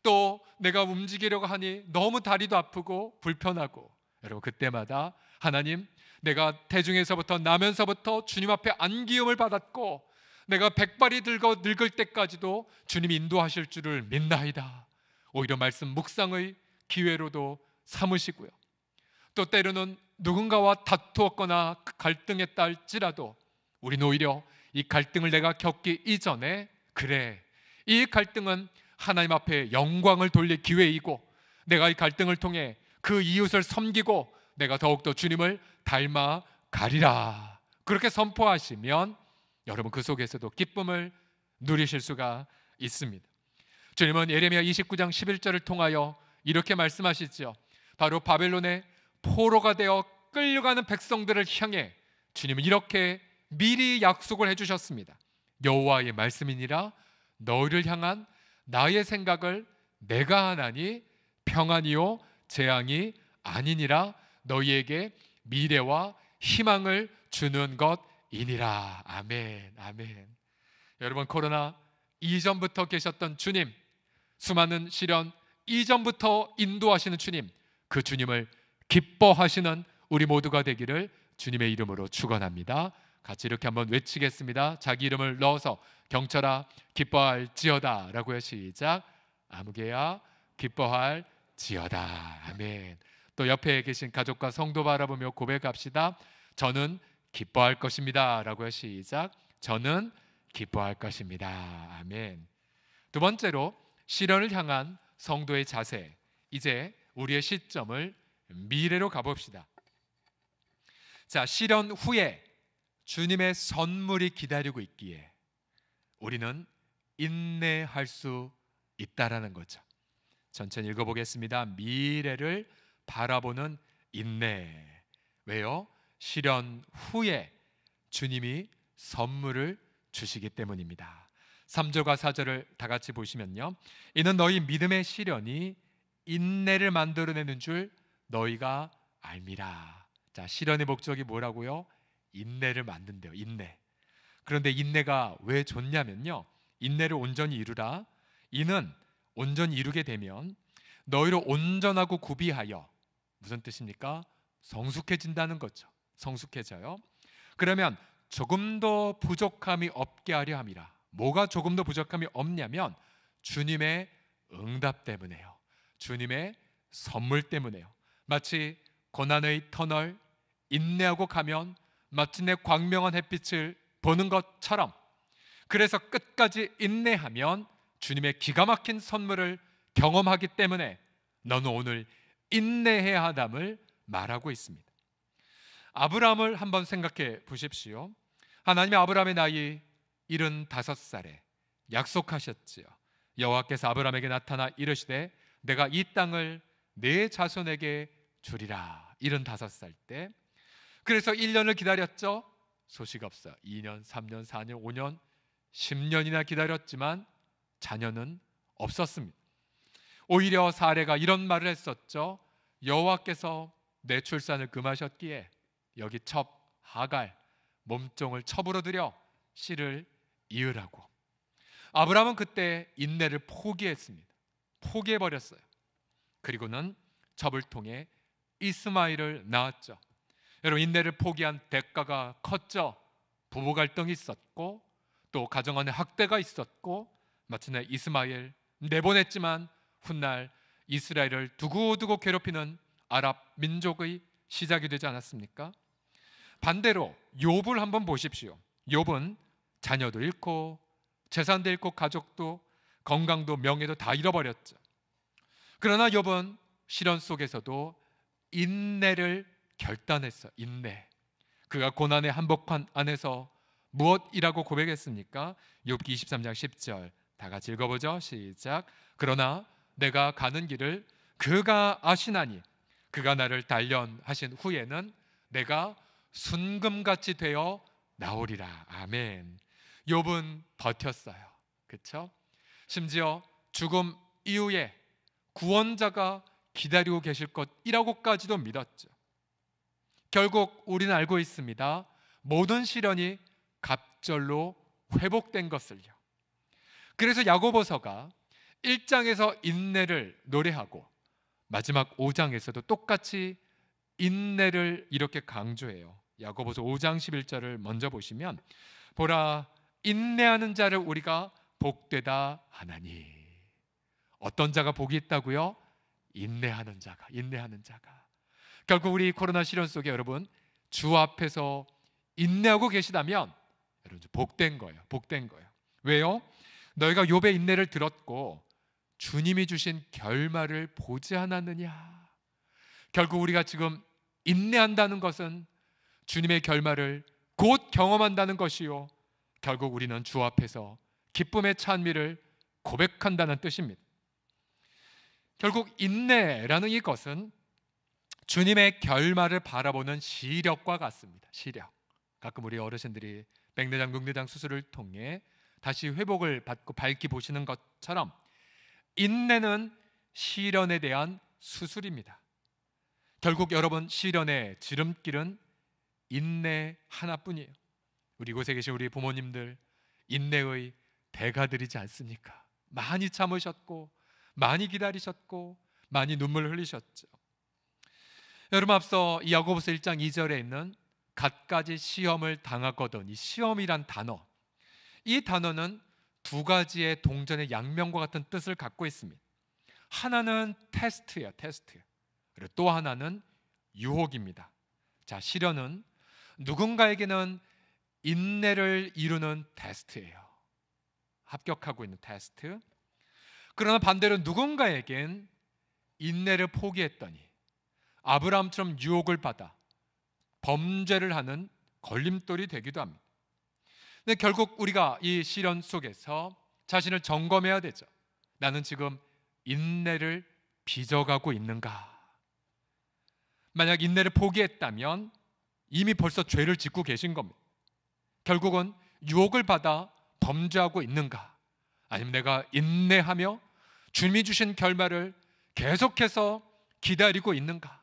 또 내가 움직이려고 하니 너무 다리도 아프고 불편하고, 여러분 그때마다 하나님, 내가 태중에서부터 나면서부터 주님 앞에 안기움을 받았고 내가 백발이 늙을 때까지도 주님이 인도하실 줄을 믿나이다. 오히려 말씀 묵상의 기회로도 삼으시고요. 또 때로는 누군가와 다투었거나 갈등했다 할지라도 우리는 오히려 이 갈등을 내가 겪기 이전에, 그래, 이 갈등은 하나님 앞에 영광을 돌릴 기회이고 내가 이 갈등을 통해 그 이웃을 섬기고 내가 더욱더 주님을 닮아 가리라, 그렇게 선포하시면 여러분 그 속에서도 기쁨을 누리실 수가 있습니다. 주님은 예레미야 29장 11절을 통하여 이렇게 말씀하시죠. 바로 바벨론의 포로가 되어 끌려가는 백성들을 향해 주님은 이렇게 미리 약속을 해주셨습니다. 여호와의 말씀이니라, 너희를 향한 나의 생각을 내가 하나니 평안이요 재앙이 아니니라, 너희에게 미래와 희망을 주는 것이니라. 아멘, 아멘. 여러분, 코로나 이전부터 계셨던 주님, 수많은 시련 이전부터 인도하시는 주님, 그 주님을 기뻐하시는 우리 모두가 되기를 주님의 이름으로 축원합니다. 같이 이렇게 한번 외치겠습니다. 자기 이름을 넣어서 경철아 기뻐할지어다 라고요. 시작. 아무개야 기뻐할지어다. 아멘. 또 옆에 계신 가족과 성도 바라보며 고백합시다. 저는 기뻐할 것입니다 라고요. 시작. 저는 기뻐할 것입니다. 아멘. 두 번째로 시련을 향한 성도의 자세, 이제 우리의 시점을 미래로 가봅시다. 자, 시련 후에 주님의 선물이 기다리고 있기에 우리는 인내할 수 있다라는 거죠. 천천히 읽어보겠습니다. 미래를 바라보는 인내. 왜요? 시련 후에 주님이 선물을 주시기 때문입니다. 3절과 4절을 다 같이 보시면요, 이는 너희 믿음의 시련이 인내를 만들어내는 줄 너희가 알미라. 자, 시련의 목적이 뭐라고요? 인내를 만든대요. 인내. 그런데 인내가 왜 좋냐면요, 인내를 온전히 이루라. 이는 온전히 이루게 되면 너희를 온전하고 구비하여, 무슨 뜻입니까? 성숙해진다는 거죠. 성숙해져요. 그러면 조금도 부족함이 없게 하려 함이라. 뭐가 조금도 부족함이 없냐면 주님의 응답 때문에요. 주님의 선물 때문에요. 마치 고난의 터널 인내하고 가면 마침내 광명한 햇빛을 보는 것처럼, 그래서 끝까지 인내하면 주님의 기가 막힌 선물을 경험하기 때문에 너는 오늘 인내해야 하담을 말하고 있습니다. 아브라함을 한번 생각해 보십시오. 하나님이 아브라함의 나이 75살에 약속하셨지요. 여호와께서 아브라함에게 나타나 이르시되 내가 이 땅을 내 자손에게 주리라. 75살 때. 그래서 1년을 기다렸죠. 소식 없어요. 2년, 3년, 4년, 5년, 10년이나 기다렸지만 자녀는 없었습니다. 오히려 사레가 이런 말을 했었죠. 여호와께서 내 출산을 금하셨기에 여기 첩 하갈 몸종을 첩으로 들여 씨를 이으라고. 아브라함은 그때 인내를 포기했습니다. 포기해버렸어요. 그리고는 첩을 통해 이스마엘을 낳았죠. 여러분, 인내를 포기한 대가가 컸죠. 부부 갈등이 있었고 또 가정 안에 학대가 있었고 마침내 이스마엘 내보냈지만 훗날 이스라엘을 두고두고 괴롭히는 아랍 민족의 시작이 되지 않았습니까? 반대로 욥을 한번 보십시오. 욥은 자녀도 잃고 재산도 잃고 가족도 건강도 명예도 다 잃어버렸죠. 그러나 욥은 시련 속에서도 인내를 결단했어요. 인내. 그가 고난의 한복판 안에서 무엇이라고 고백했습니까? 욥기 23장 10절 다 같이 읽어보죠. 시작. 그러나 내가 가는 길을 그가 아시나니 그가 나를 단련하신 후에는 내가 순금같이 되어 나오리라. 아멘. 욥은 버텼어요. 그렇죠? 심지어 죽음 이후에 구원자가 기다리고 계실 것이라고까지도 믿었죠. 결국 우리는 알고 있습니다. 모든 시련이 갑절로 회복된 것을요. 그래서 야고보서가 1장에서 인내를 노래하고 마지막 5장에서도 똑같이 인내를 이렇게 강조해요. 야고보서 5장 11절을 먼저 보시면 보라 인내하는 자를 우리가 복되다 하나니. 어떤 자가 복이 있다고요? 인내하는 자가. 결국 우리 코로나 시련 속에 여러분 주 앞에서 인내하고 계시다면 여러분 복된 거예요. 왜요? 너희가 욥의 인내를 들었고 주님이 주신 결말을 보지 않았느냐. 결국 우리가 지금 인내한다는 것은 주님의 결말을 곧 경험한다는 것이요, 결국 우리는 주 앞에서 기쁨의 찬미를 고백한다는 뜻입니다. 결국 인내라는 이것은 주님의 결말을 바라보는 시력과 같습니다. 시력. 가끔 우리 어르신들이 백내장, 묵내장 수술을 통해 다시 회복을 받고 밝히 보시는 것처럼 인내는 시련에 대한 수술입니다. 결국 여러분 시련의 지름길은 인내 하나뿐이에요. 우리 이곳에 계신 우리 부모님들 인내의 대가들이지 않습니까? 많이 참으셨고 많이 기다리셨고 많이 눈물 흘리셨죠. 여러분 앞서 이 야고보서 1장 2절에 있는 갖가지 시험을 당하거든, 이 시험이란 단어, 이 단어는 두 가지의 동전의 양면과 같은 뜻을 갖고 있습니다. 하나는 테스트예요. 그리고 또 하나는 유혹입니다. 자, 시련은 누군가에게는 인내를 이루는 테스트예요. 합격하고 있는 테스트. 그러나 반대로 누군가에겐 인내를 포기했더니 아브라함처럼 유혹을 받아 범죄를 하는 걸림돌이 되기도 합니다. 근데 결국 우리가 이 시련 속에서 자신을 점검해야 되죠. 나는 지금 인내를 빚어가고 있는가? 만약 인내를 포기했다면 이미 벌써 죄를 짓고 계신 겁니다. 결국은 유혹을 받아 범죄하고 있는가? 아니면 내가 인내하며 주님이 주신 결말을 계속해서 기다리고 있는가?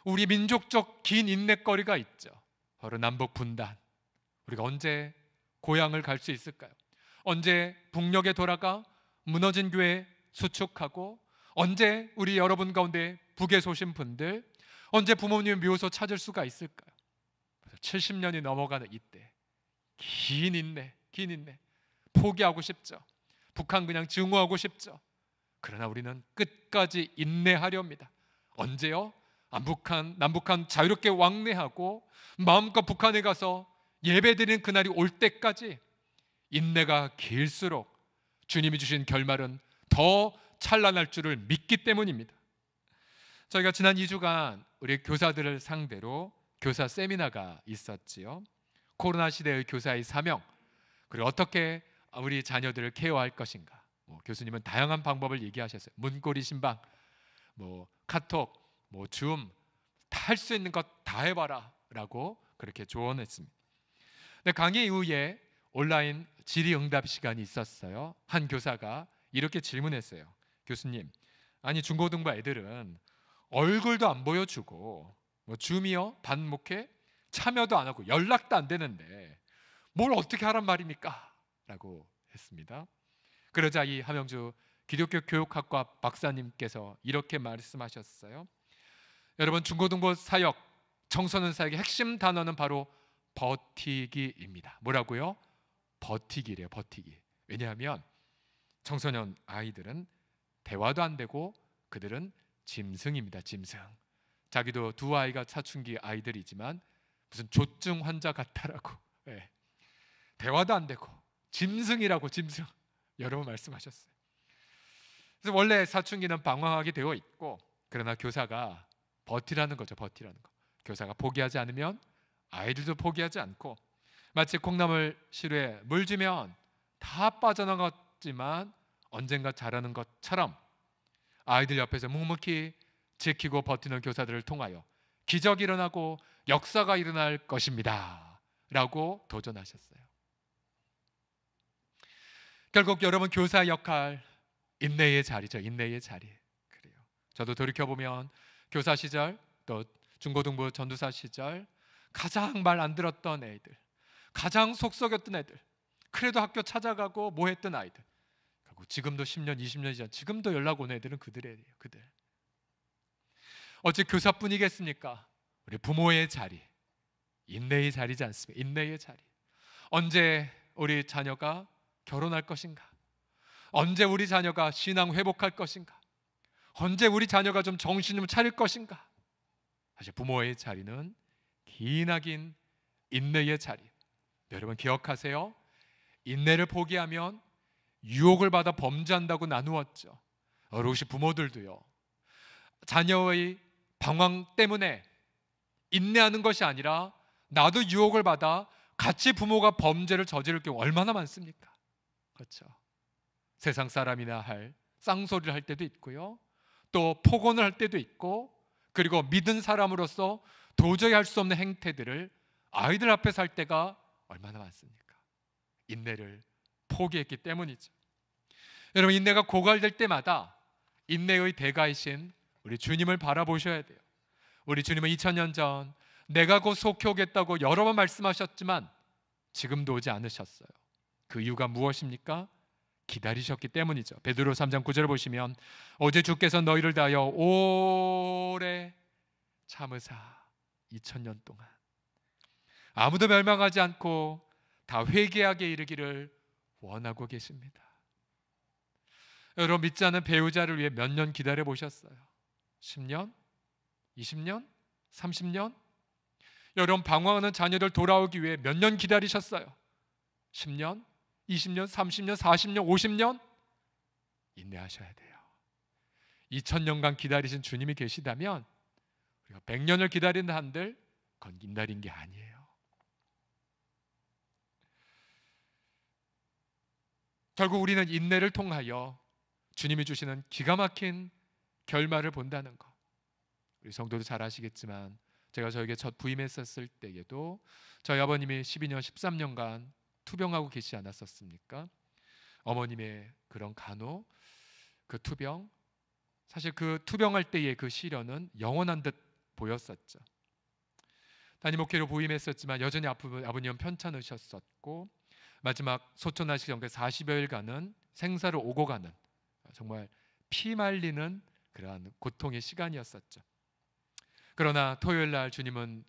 우리 민족적 긴 인내거리가 있죠. 바로 남북 분단. 우리가 언제 고향을 갈 수 있을까요? 언제 북녘에 돌아가 무너진 교회 수축하고, 언제 우리 여러분 가운데 북에서 오신 분들, 언제 부모님 묘소 찾을 수가 있을까요? 70년이 넘어가는 이때 긴 인내, 긴 인내. 포기하고 싶죠. 북한 그냥 증오하고 싶죠. 그러나 우리는 끝까지 인내하려 합니다. 언제요? 남북한 자유롭게 왕래하고 마음껏 북한에 가서 예배드리는 그날이 올 때까지 인내가 길수록 주님이 주신 결말은 더 찬란할 줄을 믿기 때문입니다. 저희가 지난 2주간 우리 교사들을 상대로 교사 세미나가 있었지요. 코로나 시대의 교사의 사명, 그리고 어떻게 우리 자녀들을 케어할 것인가. 교수님은 다양한 방법을 얘기하셨어요. 문고리 신방, 카톡, 줌, 다 할 수 있는 것 다 해봐라 라고 그렇게 조언했습니다. 근데 강의 이후에 온라인 질의응답 시간이 있었어요. 한 교사가 이렇게 질문했어요. 교수님, 아니 중고등부 애들은 얼굴도 안 보여주고 줌이요? 반목회? 참여도 안 하고 연락도 안 되는데 뭘 어떻게 하란 말입니까? 라고 했습니다. 그러자 이 함영주 기독교 교육학과 박사님께서 이렇게 말씀하셨어요. 여러분, 중고등부 사역, 청소년 사역의 핵심 단어는 바로 버티기입니다. 뭐라고요? 버티기래요. 버티기. 왜냐하면 청소년 아이들은 대화도 안 되고 그들은 짐승입니다. 짐승. 자기도 두 아이가 사춘기 아이들이지만 무슨 조증 환자 같다라고, 대화도 안 되고 짐승이라고, 짐승. 여러 번 말씀하셨어요. 그래서 원래 사춘기는 방황하게 되어 있고, 그러나 교사가 버티라는 거죠. 버티라는 거. 교사가 포기하지 않으면 아이들도 포기하지 않고, 마치 콩나물 시루에 물 주면 다 빠져나갔지만 언젠가 자라는 것처럼 아이들 옆에서 묵묵히 지키고 버티는 교사들을 통하여 기적이 일어나고 역사가 일어날 것입니다 라고 도전하셨어요. 결국 여러분, 교사 역할, 인내의 자리죠. 인내의 자리. 그래요. 저도 돌이켜보면 교사 시절, 또 중고등부 전도사 시절 가장 말 안 들었던 애들, 가장 속 썩였던 애들, 그래도 학교 찾아가고 뭐 했던 아이들, 그리고 지금도 10년, 20년이 전 지금도 연락 오는 애들은 그들이에요. 그들. 어찌 교사뿐이겠습니까? 우리 부모의 자리, 인내의 자리지 않습니까? 인내의 자리. 언제 우리 자녀가 결혼할 것인가? 언제 우리 자녀가 신앙 회복할 것인가? 언제 우리 자녀가 좀 정신 좀 차릴 것인가? 사실 부모의 자리는 기나긴 인내의 자리. 여러분 기억하세요. 인내를 포기하면 유혹을 받아 범죄한다고 나누었죠. 어르신 부모들도요, 자녀의 방황 때문에 인내하는 것이 아니라 나도 유혹을 받아 같이 부모가 범죄를 저지를 경우 얼마나 많습니까? 그렇죠. 세상 사람이나 할 쌍소리를 할 때도 있고요, 또 폭언을 할 때도 있고, 그리고 믿은 사람으로서 도저히 할 수 없는 행태들을 아이들 앞에서 할 때가 얼마나 많습니까? 인내를 포기했기 때문이죠. 여러분, 인내가 고갈될 때마다 인내의 대가이신 우리 주님을 바라보셔야 돼요. 우리 주님은 2000년 전 내가 곧 속히 오겠다고 여러 번 말씀하셨지만 지금도 오지 않으셨어요. 그 이유가 무엇입니까? 기다리셨기 때문이죠. 베드로 3장 9절을 보시면 어제 주께서 너희를 다하여 오래 참으사 2000년 동안 아무도 멸망하지 않고 다 회개하게 이르기를 원하고 계십니다. 여러분, 믿지 않는 배우자를 위해 몇 년 기다려 보셨어요? 10년? 20년? 30년? 여러분, 방황하는 자녀들 돌아오기 위해 몇 년 기다리셨어요? 10년? 20년? 30년? 40년? 50년? 인내하셔야 돼요. 2000년간 기다리신 주님이 계시다면 우리가 100년을 기다리는 한들 그건 기다린 게 아니에요. 결국 우리는 인내를 통하여 주님이 주시는 기가 막힌 결말을 본다는 것. 우리 성도도 잘 아시겠지만 제가 저에게 첫 부임했었을 때에도 저희 아버님이 12년 13년간 투병하고 계시지 않았었습니까? 어머님의 그런 간호, 그 투병, 사실 그 투병할 때의 그 시련은 영원한 듯 보였었죠. 담임 목회로 부임했었지만 여전히 아버님은 편찮으셨었고 마지막 소천하시기 전까지 40여일간은 생사를 오고 가는 정말 피 말리는 그러한 고통의 시간이었었죠. 그러나 토요일날 주님은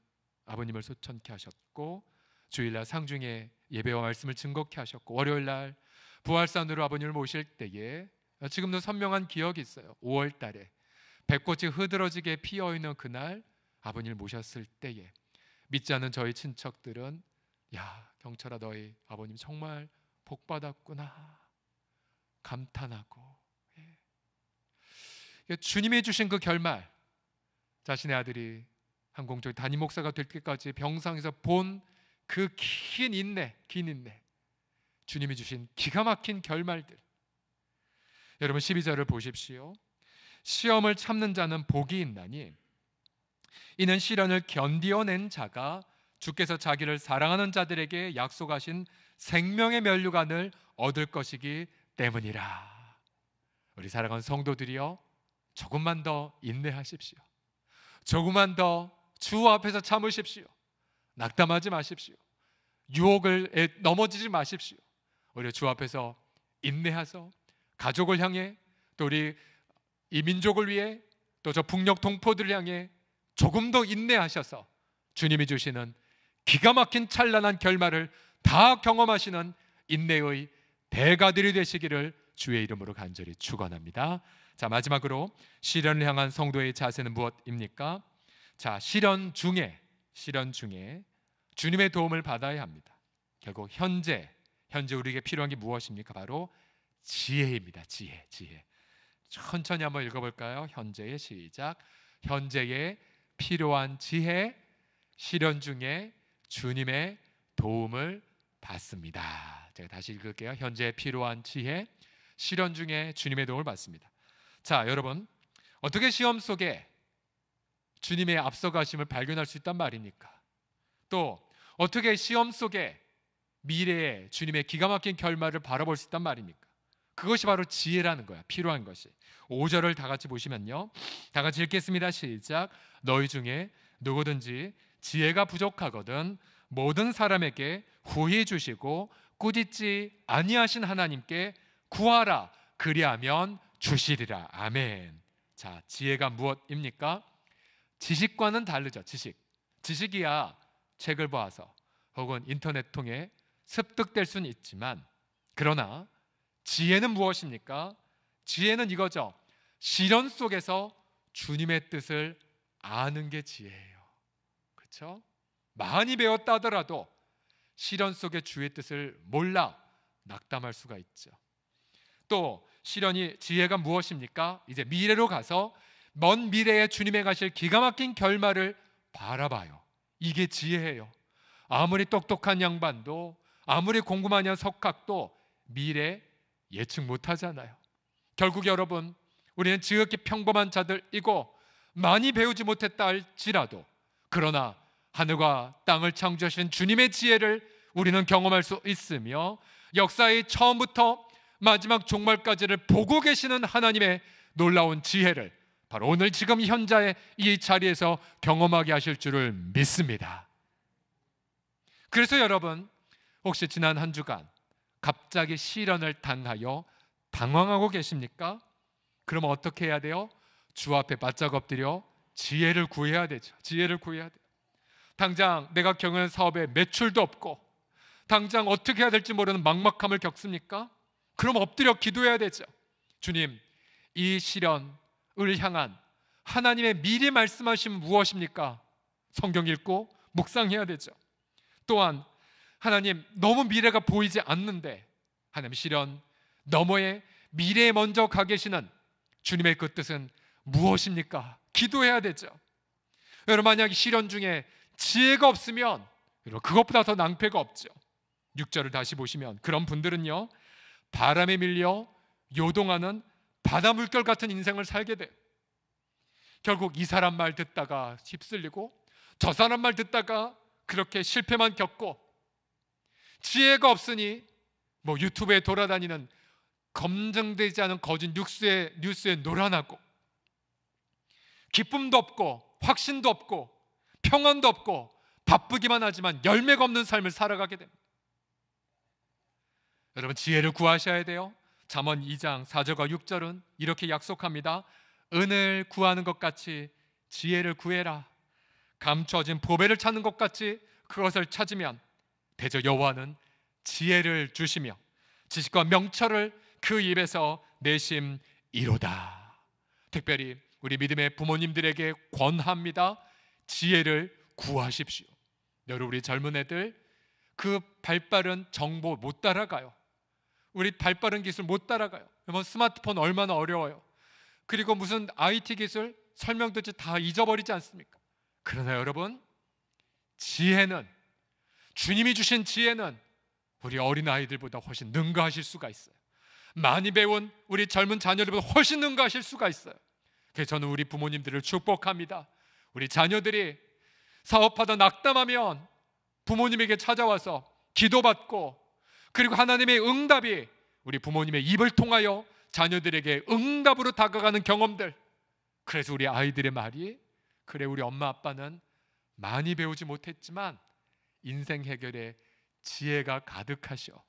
아버님을 소천케 하셨고 주일날 상중에 예배와 말씀을 증거케 하셨고 월요일날 부활산으로 아버님을 모실 때에 지금도 선명한 기억이 있어요. 5월 달에 백꽃이 흐드러지게 피어있는 그날 아버님을 모셨을 때에 믿지 않는 저희 친척들은 야, 경철아, 너희 아버님 정말 복 받았구나 감탄하고, 주님이 주신 그 결말, 자신의 아들이 한공적인 담임 목사가 될 때까지 병상에서 본 그 긴 인내, 주님이 주신 기가 막힌 결말들. 여러분 12절을 보십시오. 시험을 참는 자는 복이 있나니 이는 시련을 견디어낸 자가 주께서 자기를 사랑하는 자들에게 약속하신 생명의 면류관을 얻을 것이기 때문이라. 우리 사랑하는 성도들이여, 조금만 더 인내하십시오. 조금만 더 주 앞에서 참으십시오. 낙담하지 마십시오. 유혹을 넘어지지 마십시오. 우리 주 앞에서 인내하서 가족을 향해, 또 우리 이 민족을 위해, 또 저 북녘 동포들을 향해 조금 더 인내하셔서 주님이 주시는 기가 막힌 찬란한 결말을 다 경험하시는 인내의 대가들이 되시기를 주의 이름으로 간절히 축원합니다. 자, 마지막으로 시련을 향한 성도의 자세는 무엇입니까? 자, 시련 중에 주님의 도움을 받아야 합니다. 결국 현재 우리에게 필요한 게 무엇입니까? 바로 지혜입니다. 지혜. 천천히 한번 읽어볼까요? 현재의 시작. 현재에 필요한 지혜, 시련 중에 주님의 도움을 받습니다. 제가 다시 읽을게요. 현재에 필요한 지혜, 시련 중에 주님의 도움을 받습니다. 자, 여러분, 어떻게 시험 속에 주님의 앞서가심을 발견할 수 있단 말입니까? 또 어떻게 시험 속에 미래의 주님의 기가 막힌 결말을 바라볼 수 있단 말입니까? 그것이 바로 지혜라는 거야. 필요한 것이. 5절을 다 같이 보시면요, 다 같이 읽겠습니다. 시작. 너희 중에 누구든지 지혜가 부족하거든 모든 사람에게 후히 주시고 꾸짖지 아니하신 하나님께 구하라. 그리하면 주시리라. 아멘. 자, 지혜가 무엇입니까? 지식과는 다르죠. 지식이야 책을 보아서 혹은 인터넷 통해 습득될 수는 있지만, 그러나 지혜는 무엇입니까? 지혜는 이거죠. 시련 속에서 주님의 뜻을 아는 게 지혜예요. 그렇죠? 많이 배웠다 하더라도 시련 속에 주의 뜻을 몰라 낙담할 수가 있죠. 또 시련이, 지혜가 무엇입니까? 이제 미래로 가서 먼 미래에 주님의 가실 기가 막힌 결말을 바라봐요. 이게 지혜예요. 아무리 똑똑한 양반도, 아무리 공부만 석학도 미래 예측 못하잖아요. 결국 여러분, 우리는 지극히 평범한 자들이고 많이 배우지 못했다 할지라도, 그러나 하늘과 땅을 창조하신 주님의 지혜를 우리는 경험할 수 있으며 역사의 처음부터 마지막 종말까지를 보고 계시는 하나님의 놀라운 지혜를 바로 오늘 지금 현자의 이 자리에서 경험하게 하실 줄을 믿습니다. 그래서 여러분, 혹시 지난 한 주간 갑자기 시련을 당하여 당황하고 계십니까? 그럼 어떻게 해야 돼요? 주 앞에 바짝 엎드려 지혜를 구해야 되죠. 지혜를 구해야 돼요. 당장 내가 경영하는 사업에 매출도 없고 당장 어떻게 해야 될지 모르는 막막함을 겪습니까? 그럼 엎드려 기도해야 되죠. 주님, 이 시련을 향한 하나님의 미리 말씀하심은 무엇입니까? 성경 읽고 묵상해야 되죠. 또한 하나님, 너무 미래가 보이지 않는데 하나님, 시련 너머에 미래에 먼저 가 계시는 주님의 그 뜻은 무엇입니까? 기도해야 되죠. 여러분, 만약 시련 중에 지혜가 없으면 그것보다 더 낭패가 없죠. 6절을 다시 보시면 그런 분들은요, 바람에 밀려 요동하는 바다 물결 같은 인생을 살게 돼요. 결국 이 사람 말 듣다가 휩쓸리고 저 사람 말 듣다가 그렇게 실패만 겪고 지혜가 없으니 뭐 유튜브에 돌아다니는 검증되지 않은 거짓 뉴스에 놀아나고 기쁨도 없고 확신도 없고 평안도 없고 바쁘기만 하지만 열매가 없는 삶을 살아가게 됩니다. 여러분, 지혜를 구하셔야 돼요. 잠언 2장 4절과 6절은 이렇게 약속합니다. 은을 구하는 것 같이 지혜를 구해라. 감춰진 보배를 찾는 것 같이 그것을 찾으면 대저 여호와는 지혜를 주시며 지식과 명철을 그 입에서 내심이로다. 특별히 우리 믿음의 부모님들에게 권합니다. 지혜를 구하십시오. 여러분, 우리 젊은 애들 그 발빠른 정보 못 따라가요. 우리 발빠른 기술 못 따라가요. 뭐 스마트폰 얼마나 어려워요. 그리고 무슨 IT 기술 설명 듣지 다 잊어버리지 않습니까? 그러나 여러분, 지혜는, 주님이 주신 지혜는 우리 어린아이들보다 훨씬 능가하실 수가 있어요. 많이 배운 우리 젊은 자녀들보다 훨씬 능가하실 수가 있어요. 그래서 저는 우리 부모님들을 축복합니다. 우리 자녀들이 사업하다 낙담하면 부모님에게 찾아와서 기도받고, 그리고 하나님의 응답이 우리 부모님의 입을 통하여 자녀들에게 응답으로 다가가는 경험들. 그래서 우리 아이들의 말이, 그래 우리 엄마 아빠는 많이 배우지 못했지만 인생 해결에 지혜가 가득하셔.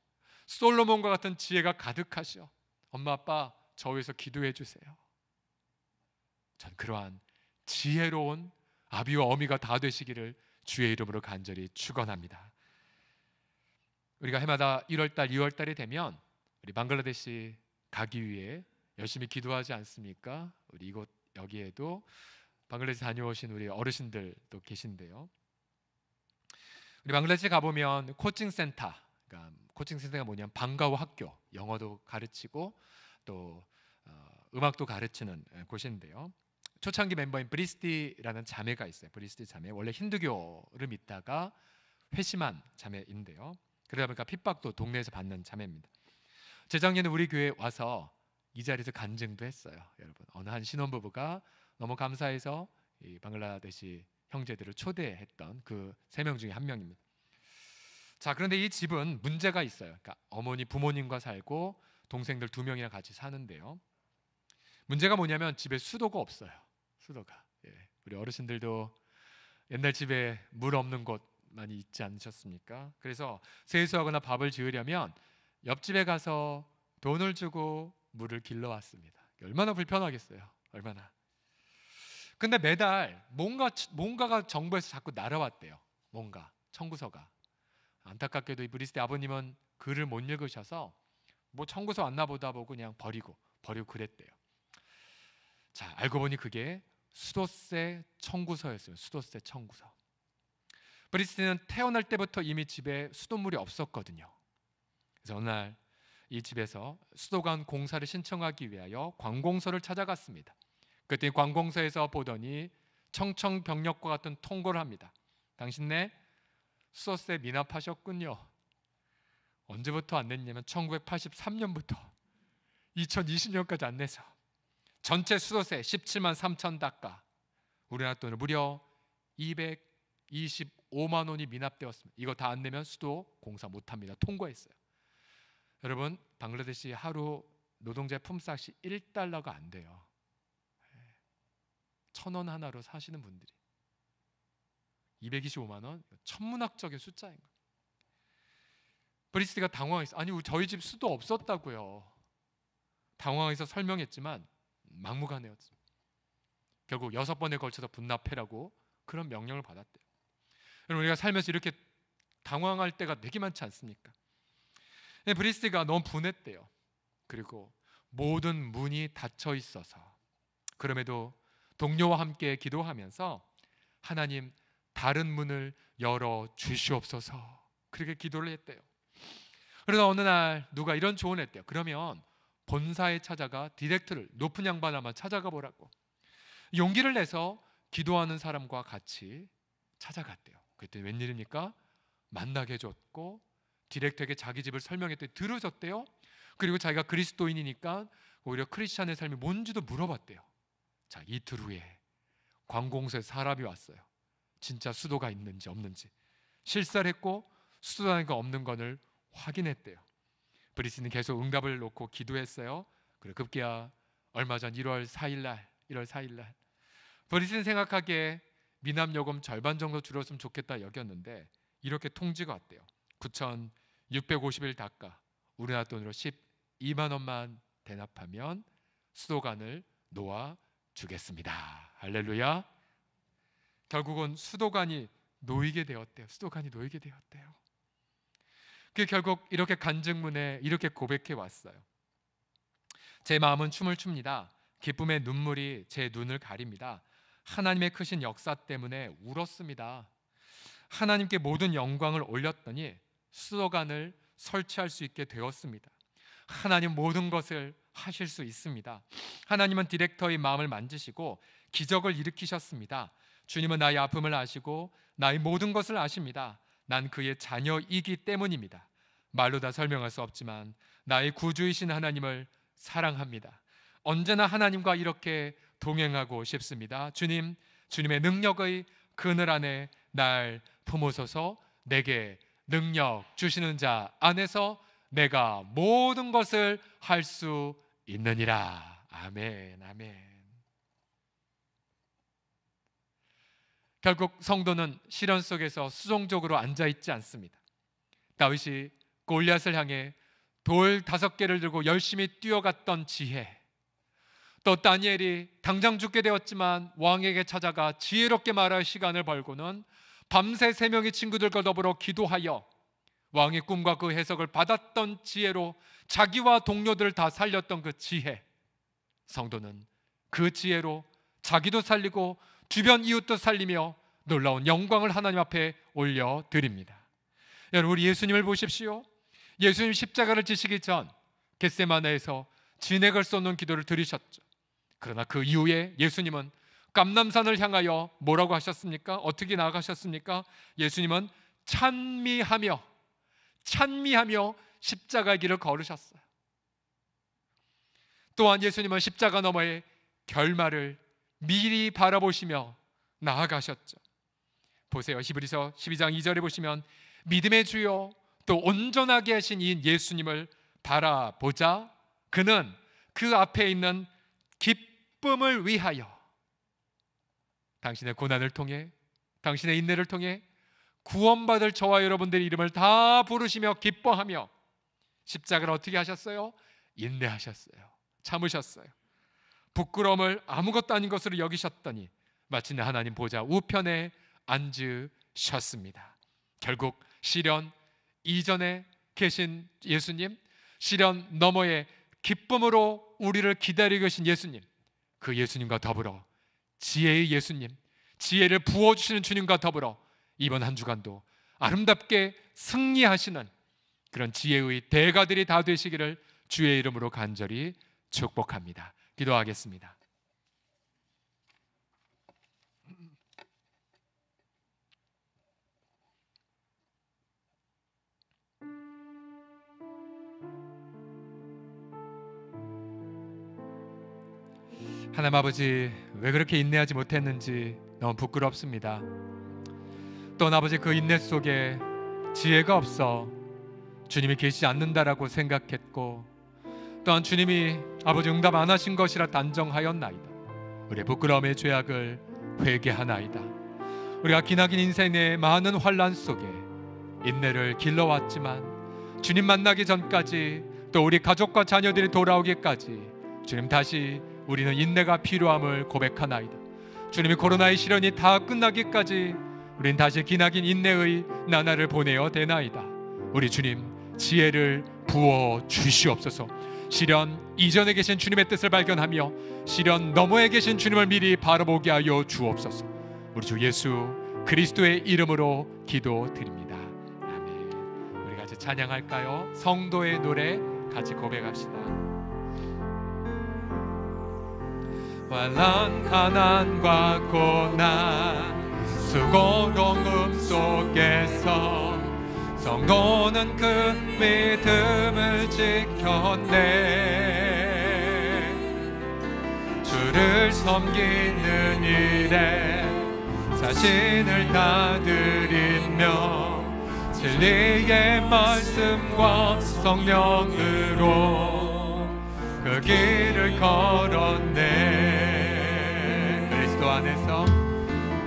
솔로몬과 같은 지혜가 가득하셔. 엄마 아빠 저 위해서 기도해 주세요. 전 그러한 지혜로운 아비와 어미가 다 되시기를 주의 이름으로 간절히 축원합니다. 우리가 해마다 1월달, 2월달이 되면 우리 방글라데시 가기 위해 열심히 기도하지 않습니까? 우리 이곳 여기에도 방글라데시 다녀오신 우리 어르신들도 계신데요. 우리 방글라데시 가보면 코칭센터, 그러니까 코칭센터가 뭐냐면 방과후 학교, 영어도 가르치고 또 음악도 가르치는 곳인데요. 초창기 멤버인 브리스티라는 자매가 있어요. 브리스티 자매, 원래 힌두교를 믿다가 회심한 자매인데요. 그러다 보니까 핍박도 동네에서 받는 자매입니다. 재작년에 우리 교회에 와서 이 자리에서 간증도 했어요. 여러분, 어느 한 신혼부부가 너무 감사해서 이 방글라데시 형제들을 초대했던 그 3명 중에 한 명입니다. 자, 그런데 이 집은 문제가 있어요. 그러니까 어머니, 부모님과 살고 동생들 2명이랑 같이 사는데요. 문제가 뭐냐면 집에 수도가 없어요. 수도가. 우리 어르신들도 옛날 집에 물 없는 곳 많이 있지 않으셨습니까? 그래서 세수하거나 밥을 지으려면 옆집에 가서 돈을 주고 물을 길러왔습니다. 얼마나 불편하겠어요. 얼마나. 근데 매달 뭔가가 정부에서 자꾸 날아왔대요. 뭔가 청구서가. 안타깝게도 이 브리스티 아버님은 글을 못 읽으셔서 뭐 청구서 왔나 보다 보고 그냥 버리고 그랬대요. 자, 알고 보니 그게 수도세 청구서였어요. 수도세 청구서. 브리스티는 태어날 때부터 이미 집에 수돗물이 없었거든요. 그래서 어느 날 이 집에서 수도관 공사를 신청하기 위하여 관공서를 찾아갔습니다. 그때 관공서에서 보더니 청천벽력과 같은 통고를 합니다. 당신네 수도세 미납하셨군요. 언제부터 안 냈냐면 1983년부터 2020년까지 안 내서 전체 수도세 17만 3천 다카, 우리나라 돈으로 무려 225만 원이 미납되었습니다. 이거 다 안 내면 수도 공사 못합니다. 통과했어요. 여러분, 방글라데시 하루 노동자 품삯이 1달러가 안 돼요. 1,000원 하나로 사시는 분들이 225만 원, 천문학적인 숫자인 거예요. 브리스티가 당황했어요. 아니, 저희 집 수도 없었다고요. 당황해서 설명했지만 막무가내였습니다. 결국 6번에 걸쳐서 분납해라고 그런 명령을 받았대요. 여러분, 우리가 살면서 이렇게 당황할 때가 되게 많지 않습니까? 브리스티가 너무 분했대요. 그리고 모든 문이 닫혀 있어서, 그럼에도 동료와 함께 기도하면서 하나님, 다른 문을 열어 주시옵소서, 그렇게 기도를 했대요. 그러다 어느 날 누가 이런 조언을 했대요. 그러면 본사에 찾아가 디렉터를, 높은 양반 한번 찾아가 보라고. 용기를 내서 기도하는 사람과 같이 찾아갔대요. 그때 웬일입니까? 만나게 해줬고 디렉터에게 자기 집을 설명했더니 들어줬대요. 그리고 자기가 그리스도인이니까 오히려 크리스찬의 삶이 뭔지도 물어봤대요. 자, 이틀 후에 관공서에 사람이 왔어요. 진짜 수도가 있는지 없는지 실사를 했고 수도가 없는 것을 확인했대요. 브리스는 계속 응답을 놓고 기도했어요. 그리고 급기야 얼마 전 1월 4일 날 브리스는 생각하기에 미납요금 절반 정도 줄였으면 좋겠다 여겼는데 이렇게 통지가 왔대요. 9,650일 닭가 우리나라 돈으로 12만 원만 대납하면 수도관을 놓아주겠습니다. 할렐루야. 결국은 수도관이 놓이게 되었대요. 수도관이 놓이게 되었대요. 그 결국 이렇게 간증문에 이렇게 고백해 왔어요. 제 마음은 춤을 춥니다. 기쁨의 눈물이 제 눈을 가립니다. 하나님의 크신 역사 때문에 울었습니다. 하나님께 모든 영광을 올렸더니 수도관을 설치할 수 있게 되었습니다. 하나님 모든 것을 하실 수 있습니다. 하나님은 디렉터의 마음을 만지시고 기적을 일으키셨습니다. 주님은 나의 아픔을 아시고 나의 모든 것을 아십니다. 난 그의 자녀이기 때문입니다. 말로 다 설명할 수 없지만 나의 구주이신 하나님을 사랑합니다. 언제나 하나님과 이렇게 동행하고 싶습니다. 주님, 주님의 능력의 그늘 안에 날 품으소서. 내게 능력 주시는 자 안에서 내가 모든 것을 할 수 있느니라. 아멘, 아멘. 결국 성도는 시련 속에서 수동적으로 앉아있지 않습니다. 다윗이 골리앗을 향해 돌 5개를 들고 열심히 뛰어갔던 지혜, 또 다니엘이 당장 죽게 되었지만 왕에게 찾아가 지혜롭게 말할 시간을 벌고는 밤새 3명의 친구들과 더불어 기도하여 왕의 꿈과 그 해석을 받았던 지혜로 자기와 동료들을 다 살렸던 그 지혜, 성도는 그 지혜로 자기도 살리고 주변 이웃도 살리며 놀라운 영광을 하나님 앞에 올려드립니다. 여러분, 우리 예수님을 보십시오. 예수님 십자가를 지시기 전 겟세마네에서 진액을 쏟는 기도를 드리셨죠. 그러나 그 이후에 예수님은 감람산을 향하여 뭐라고 하셨습니까? 어떻게 나아가셨습니까? 예수님은 찬미하며 십자가의 길을 걸으셨어요. 또한 예수님은 십자가 너머의 결말을 미리 바라보시며 나아가셨죠. 보세요. 히브리서 12장 2절에 보시면 믿음의 주요 또 온전하게 하신 이 예수님을 바라보자. 그는 그 앞에 있는 기쁨을 위하여 당신의 고난을 통해, 당신의 인내를 통해 구원받을 저와 여러분들의 이름을 다 부르시며 기뻐하며 십자가를 어떻게 하셨어요? 인내하셨어요. 참으셨어요. 부끄러움을 아무것도 아닌 것으로 여기셨더니 마침내 하나님 보좌 우편에 앉으셨습니다. 결국 시련 이전에 계신 예수님, 시련 너머의 기쁨으로 우리를 기다리고 계신 예수님, 그 예수님과 더불어 지혜의 예수님, 지혜를 부어주시는 주님과 더불어 이번 한 주간도 아름답게 승리하시는 그런 지혜의 대가들이 다 되시기를 주의 이름으로 간절히 축복합니다. 기도하겠습니다. 하나님 아버지, 왜 그렇게 인내하지 못했는지 너무 부끄럽습니다. 또 아버지, 그 인내 속에 지혜가 없어 주님이 계시지 않는다라고 생각했고, 또한 주님이 아버지 응답 안 하신 것이라 단정하였나이다. 우리의 부끄러움의 죄악을 회개하나이다. 우리가 기나긴 인생의 많은 환난 속에 인내를 길러왔지만 주님 만나기 전까지, 또 우리 가족과 자녀들이 돌아오기까지 주님 다시 우리는 인내가 필요함을 고백하나이다. 주님이 코로나의 시련이 다 끝나기까지 우린 다시 기나긴 인내의 나날을 보내어 되나이다. 우리 주님 지혜를 부어 주시옵소서. 시련 이전에 계신 주님의 뜻을 발견하며 시련 너머에 계신 주님을 미리 바라보게 하여 주옵소서. 우리 주 예수 그리스도의 이름으로 기도드립니다. 아멘. 우리 같이 찬양할까요? 성도의 노래 같이 고백합시다. 환난 가난과 고난 수고로움 속에서 성도는 그 믿음을 지켰네. 주를 섬기는 일에 자신을 다 드리며 진리의 말씀과 성령으로 그 길을 걸었네.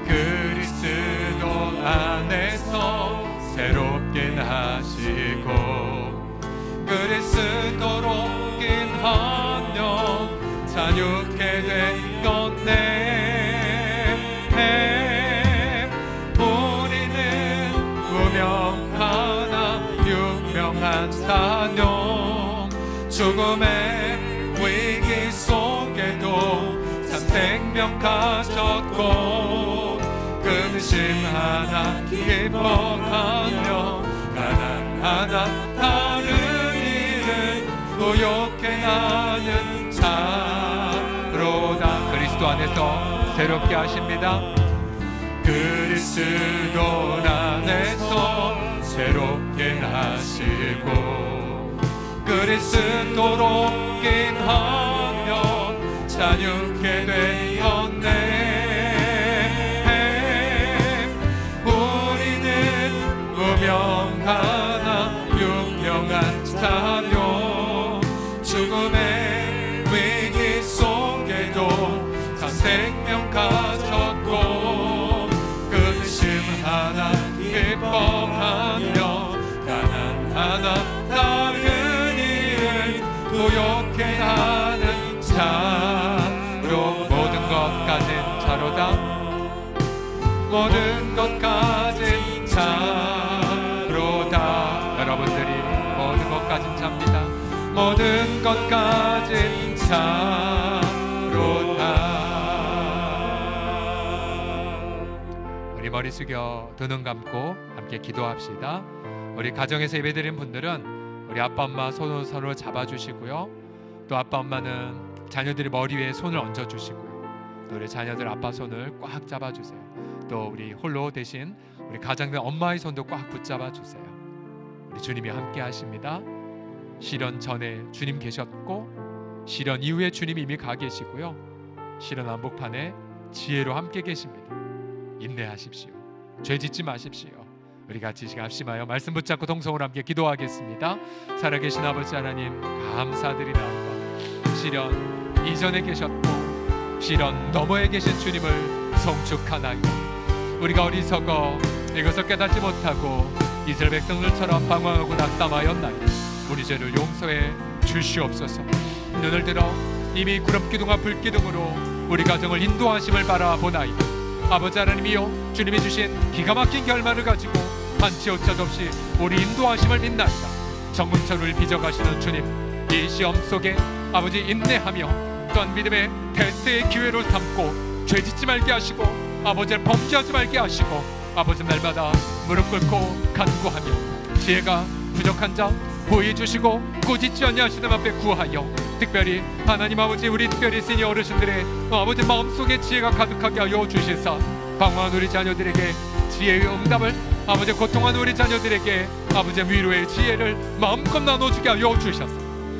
그리스도 안에서 새롭게 하시고 그리스도로 긴 한영 자유케 되었네. 우리는 무명하나 유명한 사명 죽음의 위기 속에도 참 생명 가졌고 근심 하나 기뻐하며 가난하나 다른 일은 고욕해 나는 자로다. 그리스도 안에서 새롭게 하십니다. 그리스도 안에서 새롭게 하시고 그리스도로 긴 한영 자유케 되었네. 무명하나 유명한 사명 죽음의 위기 속에도 참 생명 가졌고 근심 하나 기뻐하며 가난하나 다른 일을 도욕해 하는 자로 모든 것 가진 자로다. 모든 것 가진 자로다. 여러분들이 모든 것 가진 자입니다. 모든 것 가진 자로다. 우리 머리 숙여 두 눈 감고 함께 기도합시다. 우리 가정에서 예배드린 분들은 우리 아빠 엄마 손을 서로 잡아주시고요. 또 아빠 엄마는 자녀들이 머리 위에 손을 얹어주시고요. 또 우리 자녀들 아빠 손을 꽉 잡아주세요. 또 우리 홀로 대신 우리 가장된 엄마의 손도 꽉 붙잡아 주세요. 우리 주님이 함께 하십니다. 시련 전에 주님 계셨고 시련 이후에 주님 이미 가 계시고요. 시련 한복판에 지혜로 함께 계십니다. 인내하십시오. 죄 짓지 마십시오. 우리 같이 합심하여 말씀 붙잡고 동성으로 함께 기도하겠습니다. 살아계신 아버지 하나님 감사드리나이다. 시련 이전에 계셨고 시련 너머에 계신 주님을 송축하나이다. 우리가 어리석어 이것을 깨닫지 못하고 이스라엘 백성들처럼 방황하고 낙담하였나이다. 우리 죄를 용서해 주시옵소서. 눈을 들어 이미 구름기둥과 불기둥으로 우리 가정을 인도하심을 바라보나이다. 아버지 하나님이여 주님이 주신 기가 막힌 결말을 가지고 한치 오차도 없이 우리 인도하심을 믿나이다. 정금천을 빚어가시는 주님 이 시험 속에 아버지 인내하며 또한 믿음의 대세의 기회로 삼고 죄짓지 말게 하시고 아버지를 범죄하지 말게 하시고 아버지 날마다 무릎 꿇고 간구하며 지혜가 부족한 자 보여주시고 꾸짖지 아니하시는 앞에 구하여 특별히 하나님 아버지 우리 특별히 시니어 어르신들의 아버지 마음속에 지혜가 가득하게 하여 주시사 방황한 우리 자녀들에게 지혜의 응답을 아버지 고통하는 우리 자녀들에게 아버지 위로의 지혜를 마음껏 나눠주게 하여 주셔서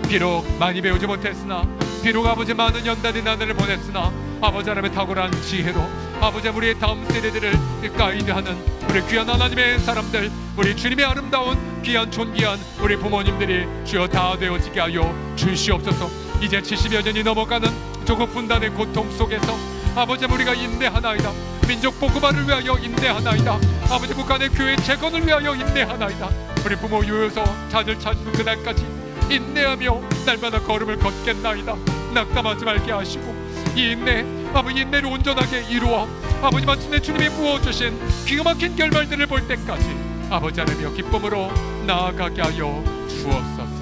비록 많이 배우지 못했으나 비록 아버지 많은 연단의 나날을 보냈으나 아버지 하나님의 탁월한 지혜로 아버지 우리의 다음 세대들을 가이드하는 우리 귀한 하나님의 사람들 우리 주님의 아름다운 귀한 존귀한 우리 부모님들이 주여 다 되어지게 하여 주시옵소서. 이제 70여 년이 넘어가는 조국 분단의 고통 속에서 아버지 우리가 인내하나이다. 민족 복음화를 위하여 인내하나이다. 아버지 국간의 교회 재건을 위하여 인내하나이다. 우리 부모 유효서 자녀를 찾는 그날까지 인내하며 날마다 걸음을 걷겠나이다. 낙담하지 말게 하시고 이 인내 아버지 인내를 온전하게 이루어 아버지 마침내 주님이 부어주신 기가 막힌 결말들을 볼 때까지 아버지 하나님여 기쁨으로 나아가게 하여 주옵소서.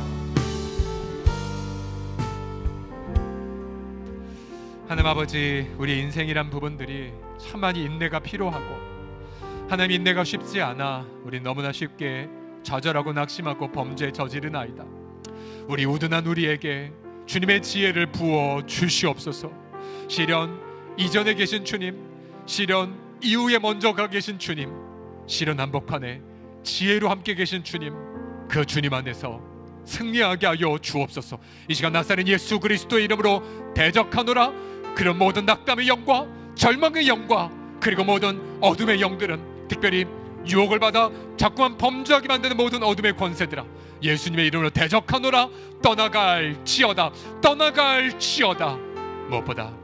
하나님 아버지 우리 인생이란 부분들이 참 많이 인내가 필요하고 하나님 인내가 쉽지 않아 우리 너무나 쉽게 좌절하고 낙심하고 범죄에 저지르나이다. 우리 우둔한 우리에게 주님의 지혜를 부어 주시옵소서. 시련 이전에 계신 주님, 시련 이후에 먼저 가 계신 주님, 시련 한복판에 지혜로 함께 계신 주님, 그 주님 안에서 승리하게 하여 주옵소서. 이 시간 나사렛 예수 그리스도의 이름으로 대적하노라. 그런 모든 낙담의 영과 절망의 영과 그리고 모든 어둠의 영들은, 특별히 유혹을 받아 자꾸만 범죄하게 만드는 모든 어둠의 권세들아, 예수님의 이름으로 대적하노라. 떠나갈지어다, 떠나갈지어다. 무엇보다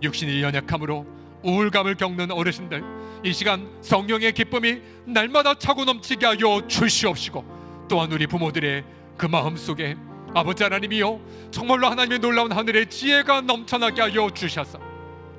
육신이 연약함으로 우울감을 겪는 어르신들, 이 시간 성령의 기쁨이 날마다 차고 넘치게 하여 주시옵시고, 또한 우리 부모들의 그 마음속에 아버지 하나님이여, 정말로 하나님의 놀라운 하늘의 지혜가 넘쳐나게 하여 주셔서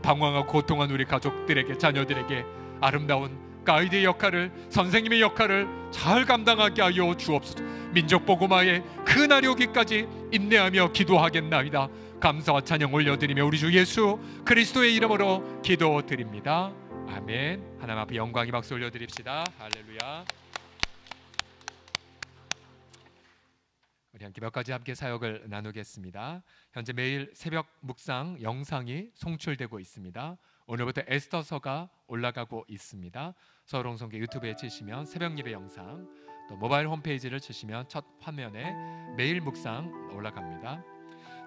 방황하고 고통한 우리 가족들에게, 자녀들에게 아름다운 가이드의 역할을, 선생님의 역할을 잘 감당하게 하여 주옵소서. 민족복음화의 그날이 오기까지 인내하며 기도하겠나이다. 감사와 찬양 올려드리며 우리 주 예수 그리스도의 이름으로 기도드립니다. 아멘. 하나님 앞에 영광의 박수 올려드립시다. 할렐루야. 우리 함께 몇 가지 함께 사역을 나누겠습니다. 현재 매일 새벽 묵상 영상이 송출되고 있습니다. 오늘부터 에스더서가 올라가고 있습니다. 서울홍성교 유튜브에 치시면 새벽 예배 영상, 또 모바일 홈페이지를 치시면 첫 화면에 매일 묵상 올라갑니다.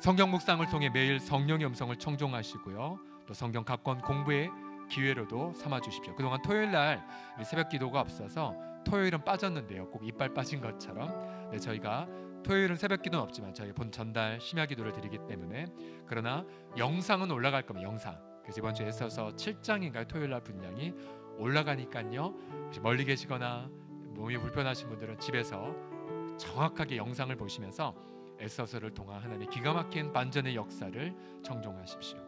성경 묵상을 통해 매일 성령의 음성을 청종하시고요, 또 성경 각권 공부의 기회로도 삼아 주십시오. 그동안 토요일 날 새벽 기도가 없어서 토요일은 빠졌는데요, 꼭 이빨 빠진 것처럼 저희가 토요일은 새벽 기도는 없지만 저희 본 전달 심야 기도를 드리기 때문에, 그러나 영상은 올라갈 겁니다. 영상. 그래서 이번 주에 에스더서 7장인가요? 토요일 날 분량이 올라가니까요, 멀리 계시거나 몸이 불편하신 분들은 집에서 정확하게 영상을 보시면서 에스더서를 통한 하나님의 기가 막힌 반전의 역사를 청종하십시오.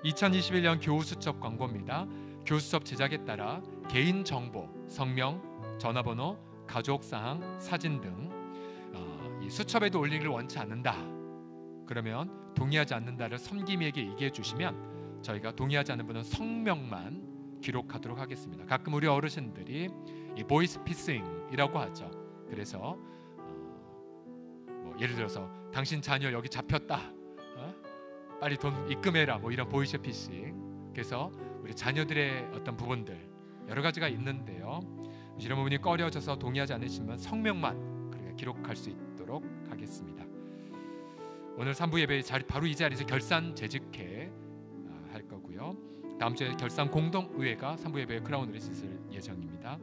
2021년 교우수첩 광고입니다. 교우수첩 제작에 따라 개인정보, 성명, 전화번호, 가족사항, 사진 등 이 수첩에도 올리기를 원치 않는다, 그러면 동의하지 않는다를 섬김이에게 얘기해 주시면 저희가 동의하지 않는 분은 성명만 기록하도록 하겠습니다. 가끔 우리 어르신들이 이 보이스 피싱이라고 하죠. 그래서 예를 들어서 당신 자녀 여기 잡혔다, 빨리 돈 입금해라, 이런 보이스 피싱. 그래서 우리 자녀들의 어떤 부분들 여러 가지가 있는데요, 이런 부분이 꺼려져서 동의하지 않으시면 성명만 그렇게 기록할 수 있도록 하겠습니다. 오늘 3부 예배 바로 이 자리에서 결산 재직회 할 거고요, 다음 주에 결산 공동의회가 3부 예배에 크라운을 있을 예정입니다.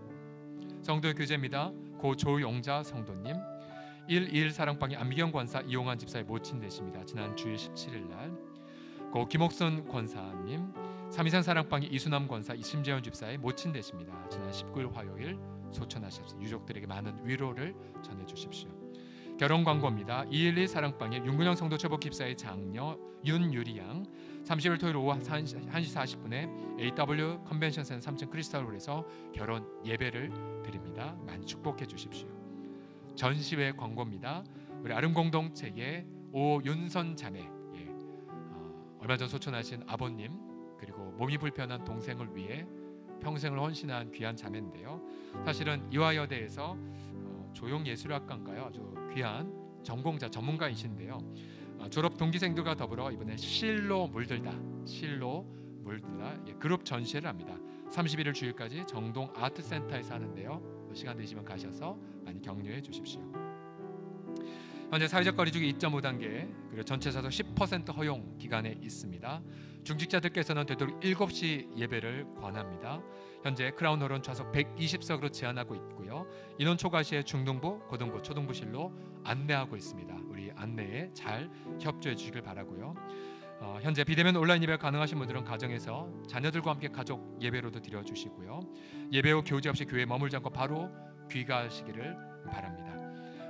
성도의 교제입니다. 고 조용자 성도님, 121 사랑방의 안미경 권사 이용한 집사의 모친 되십니다. 지난 주일 17일 날. 고 김옥순 권사님, 323 사랑방의 이수남 권사 이심재현 집사의 모친 되십니다. 지난 19일 화요일 소천하셨습니다. 유족들에게 많은 위로를 전해주십시오. 결혼 광고입니다. 212 사랑방의 윤근영 성도 최복 집사의 장녀 윤유리양, 30일 토요일 오후 1시 40분에 AW 컨벤션 센터 3층 크리스탈홀에서 결혼 예배를 드립니다. 많이 축복해 주십시오. 전시회 광고입니다. 우리 아름공동체의 오윤선 자매, 얼마 전 소천하신 아버님, 그리고 몸이 불편한 동생을 위해 평생을 헌신한 귀한 자매인데요, 사실은 이화여대에서 조용예술학과인가요? 아주 귀한 전문가이신데요, 졸업 동기생들과 더불어 이번에 실로 물들다 그룹 전시회를 합니다. 31일 주일까지 정동 아트센터에서 하는데요, 시간 되시면 가셔서 많이 격려해 주십시오. 현재 사회적 거리두기 2.5단계 그리고 전체 좌석 10% 허용 기간에 있습니다. 중직자들께서는 되도록 7시 예배를 권합니다. 현재 크라운홀은 좌석 120석으로 제한하고 있고요, 인원 초과 시에 중등부, 고등부, 초등부실로 안내하고 있습니다. 우리 안내에 잘 협조해 주시길 바라고요. 현재 비대면 온라인 예배 가능하신 분들은 가정에서 자녀들과 함께 가족 예배로도 드려주시고요, 예배 후 교제 없이 교회에 머물지 않고 바로 귀가하시기를 바랍니다.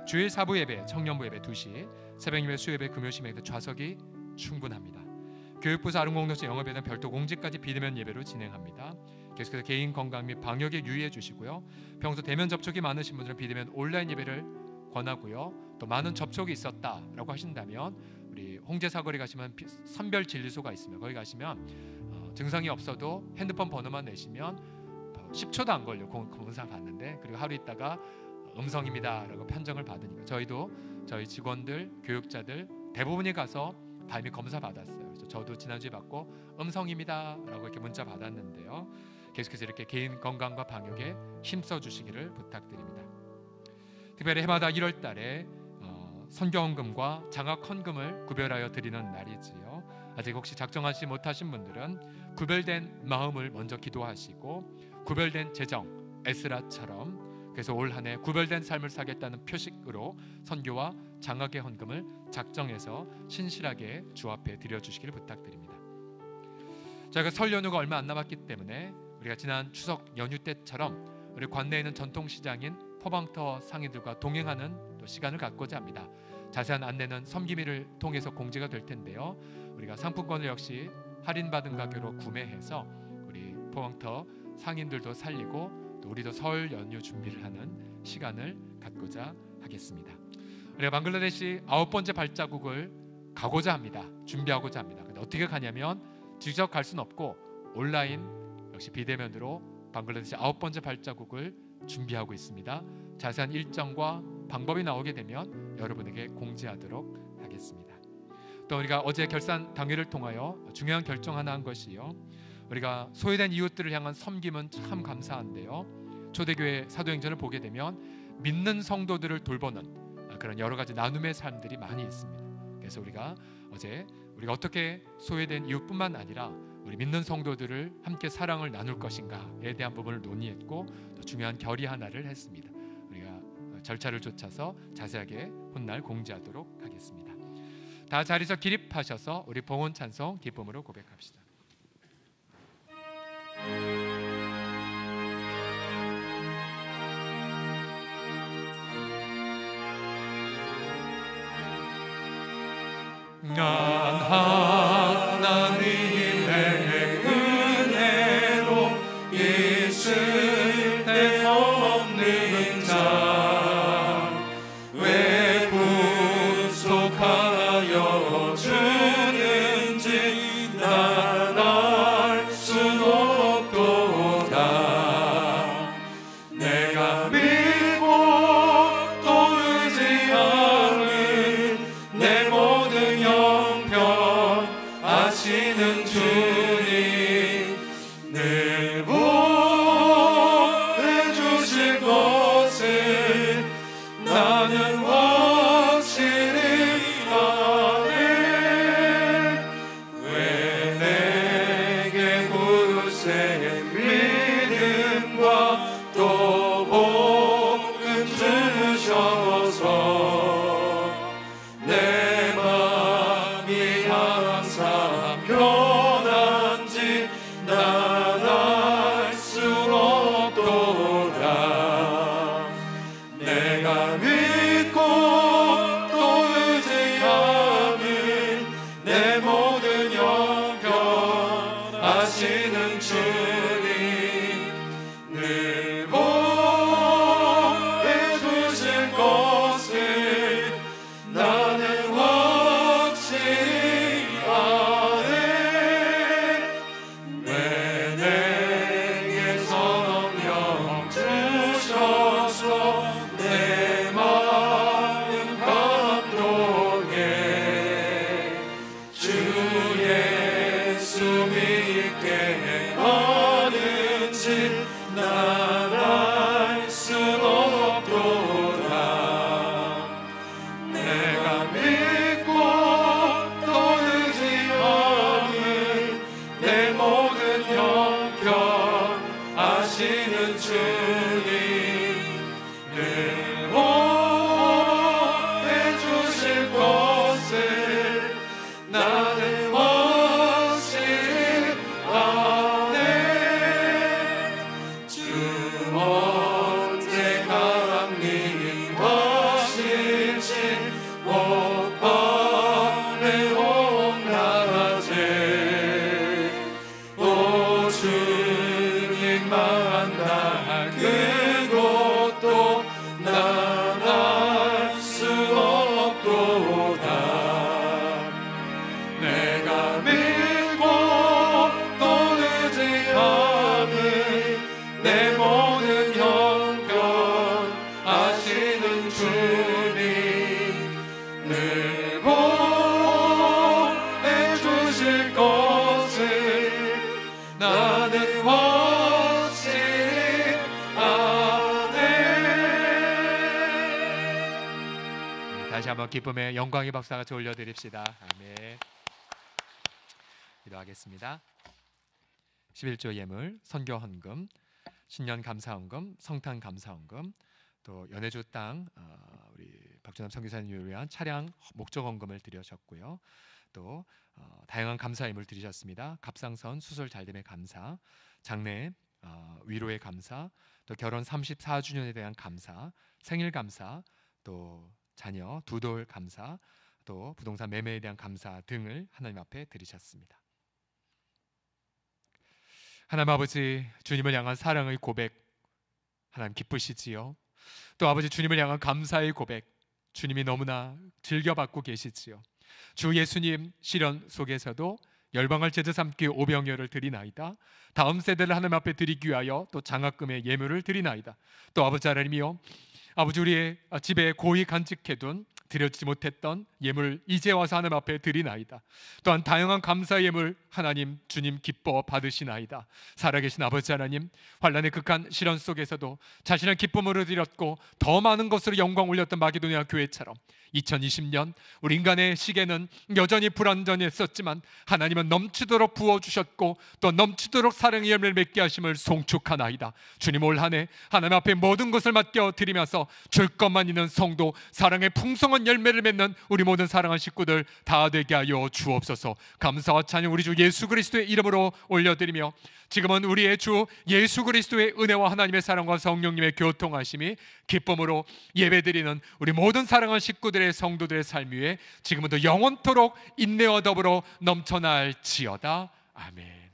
주일 4부 예배, 청년부 예배 2시, 새벽 예배, 수예배, 금요시mek 좌석이 충분합니다. 교육부서 아름공동체 영업에는 별도 공지까지 비대면 예배로 진행합니다. 계속해서 개인 건강 및 방역에 유의해 주시고요, 평소 대면 접촉이 많으신 분들은 비대면 온라인 예배를 권하고요, 또 많은 접촉이 있었다라고 하신다면 우리 홍제사거리 가시면 선별 진료소가 있습니다. 거기 가시면 증상이 없어도 핸드폰 번호만 내시면 10초도 안 걸려 검사 받는데, 그리고 하루 있다가 음성입니다라고 판정을 받으니까 저희도 저희 직원들, 교육자들 대부분이 가서 다 이미 검사 받았어요. 그래서 저도 지난주에 받고 음성입니다라고 이렇게 문자 받았는데요, 계속해서 이렇게 개인 건강과 방역에 힘써 주시기를 부탁드립니다. 특별히 해마다 1월 달에 선교헌금과 장학헌금을 구별하여 드리는 날이지요. 아직 혹시 작정하지 못하신 분들은 구별된 마음을 먼저 기도하시고 구별된 재정, 에스라처럼 그래서 올 한 해 구별된 삶을 살겠다는 표식으로 선교와 장학의 헌금을 작정해서 신실하게 주 앞에 드려주시기를 부탁드립니다. 저희가 설 연휴가 얼마 안 남았기 때문에 우리가 지난 추석 연휴 때처럼 우리 관내에 있는 전통시장인 포방터 상인들과 동행하는 또 시간을 갖고자 합니다. 자세한 안내는 섬김이를 통해서 공지가 될 텐데요. 우리가 상품권을 역시 할인받은 가격으로 구매해서 우리 포방터 상인들도 살리고 또 우리도 설 연휴 준비를 하는 시간을 갖고자 하겠습니다. 우리가 방글라데시 9번째 발자국을 가고자 합니다. 준비하고자 합니다. 근데 어떻게 가냐면 직접 갈 수는 없고 온라인 역시 비대면으로 방글라데시 9번째 발자국을 준비하고 있습니다. 자세한 일정과 방법이 나오게 되면 여러분에게 공지하도록 하겠습니다. 또 우리가 어제 결산 당회를 통하여 중요한 결정 하나 한 것이요. 우리가 소외된 이웃들을 향한 섬김은 참 감사한데요. 초대교회 사도행전을 보게 되면 믿는 성도들을 돌보는 그런 여러 가지 나눔의 삶들이 많이 있습니다. 그래서 우리가 어제 우리가 어떻게 소외된 이웃뿐만 아니라 우리 믿는 성도들을 함께 사랑을 나눌 것인가에 대한 부분을 논의했고 또 중요한 결의 하나를 했습니다. 우리가 절차를 쫓아서 자세하게 훗날 공지하도록 하겠습니다. 다 자리에서 기립하셔서 우리 봉헌 찬송 기쁨으로 고백합시다. 하나님의 은혜로 있을 데 없는 자 왜 구속하여 주는지 난 알 수 없도다. 내가 믿고 또 의지하는 내 모든 형편 아시는 주님 늘 보호해 주실 것을 나는 확실히 아네. 왜 내게 굳세 믿음과 또 복음 주셔서 내 맘이 항상 편한지 난 알 수 없도다. 내가 믿고 또 의지하는 내 모든 형편 아시는 주님 늘 보호해 주실 것을 나는 확실히 아네. 왜 내게 성령 주셔서 내 마음 감동해 주 예수 믿게 하는지 난 알 수 없도다. 내가 믿고 또 의지하는 내 모든 형편 아시는 주님 늘 보호해 주실 것을 나는 확실히 아네. 주 언제가 강림하실지 못 바래옵나제. 또 주님 만날 그곳도 난 알 수 없도다. 내가 믿고 또 의지하는 내 모든 형편 아시는 주님 늘 보호해 주실 것을 나는 확실히 아네. 다시 한번 기쁨의 영광의 박수 같이 올려드립시다. 아멘. 기도하겠습니다. 11조 예물, 선교 헌금, 신년 감사 헌금, 성탄 감사 헌금, 또 연해주 땅 우리 박준남 선교사님을 위한 차량 목적 헌금을 드리셨고요. 또 다양한 감사 예물 드리셨습니다. 갑상선 수술 잘됨의 감사, 장래 위로의 감사, 또 결혼 34주년에 대한 감사, 생일 감사, 또 자녀 두돌 감사, 또 부동산 매매에 대한 감사 등을 하나님 앞에 드리셨습니다. 하나님 아버지, 주님을 향한 사랑의 고백 하나님 기쁘시지요. 또 아버지 주님을 향한 감사의 고백 주님이 너무나 즐겨받고 계시지요. 주 예수님 시련 속에서도 열방을 제자 삼기 오병이어를 드리나이다. 다음 세대를 하나님 앞에 드리기 위하여 또 장학금의 예물을 드리나이다. 또 아버지 하나님이여, 아버지 우리의 집에 고이 간직해둔 드려지지 못했던 예물 이제 와서 하나님 앞에 드리나이다. 또한 다양한 감사 예물 하나님 주님 기뻐 받으시나이다. 살아계신 아버지 하나님, 환난의 극한 시련 속에서도 자신의 기쁨으로 드렸고 더 많은 것으로 영광 올렸던 마게도니아 교회처럼 2020년 우리 인간의 시계는 여전히 불완전했었지만 하나님은 넘치도록 부어주셨고 또 넘치도록 사랑의 열매를 맺게 하심을 송축하나이다. 주님, 올 한 해 하나님 앞에 모든 것을 맡겨 드리면서 줄 것만 있는 성도, 사랑의 풍성한 열매를 맺는 우리 모든 사랑하는 식구들 다 되게 하여 주옵소서. 감사와 찬양 우리 주 예수 그리스도의 이름으로 올려드리며, 지금은 우리의 주 예수 그리스도의 은혜와 하나님의 사랑과 성령님의 교통하심이 기쁨으로 예배드리는 우리 모든 사랑하는 식구들의 성도들의 삶 위에 지금부터 영원토록 인내와 더불어 넘쳐날지어다. 아멘.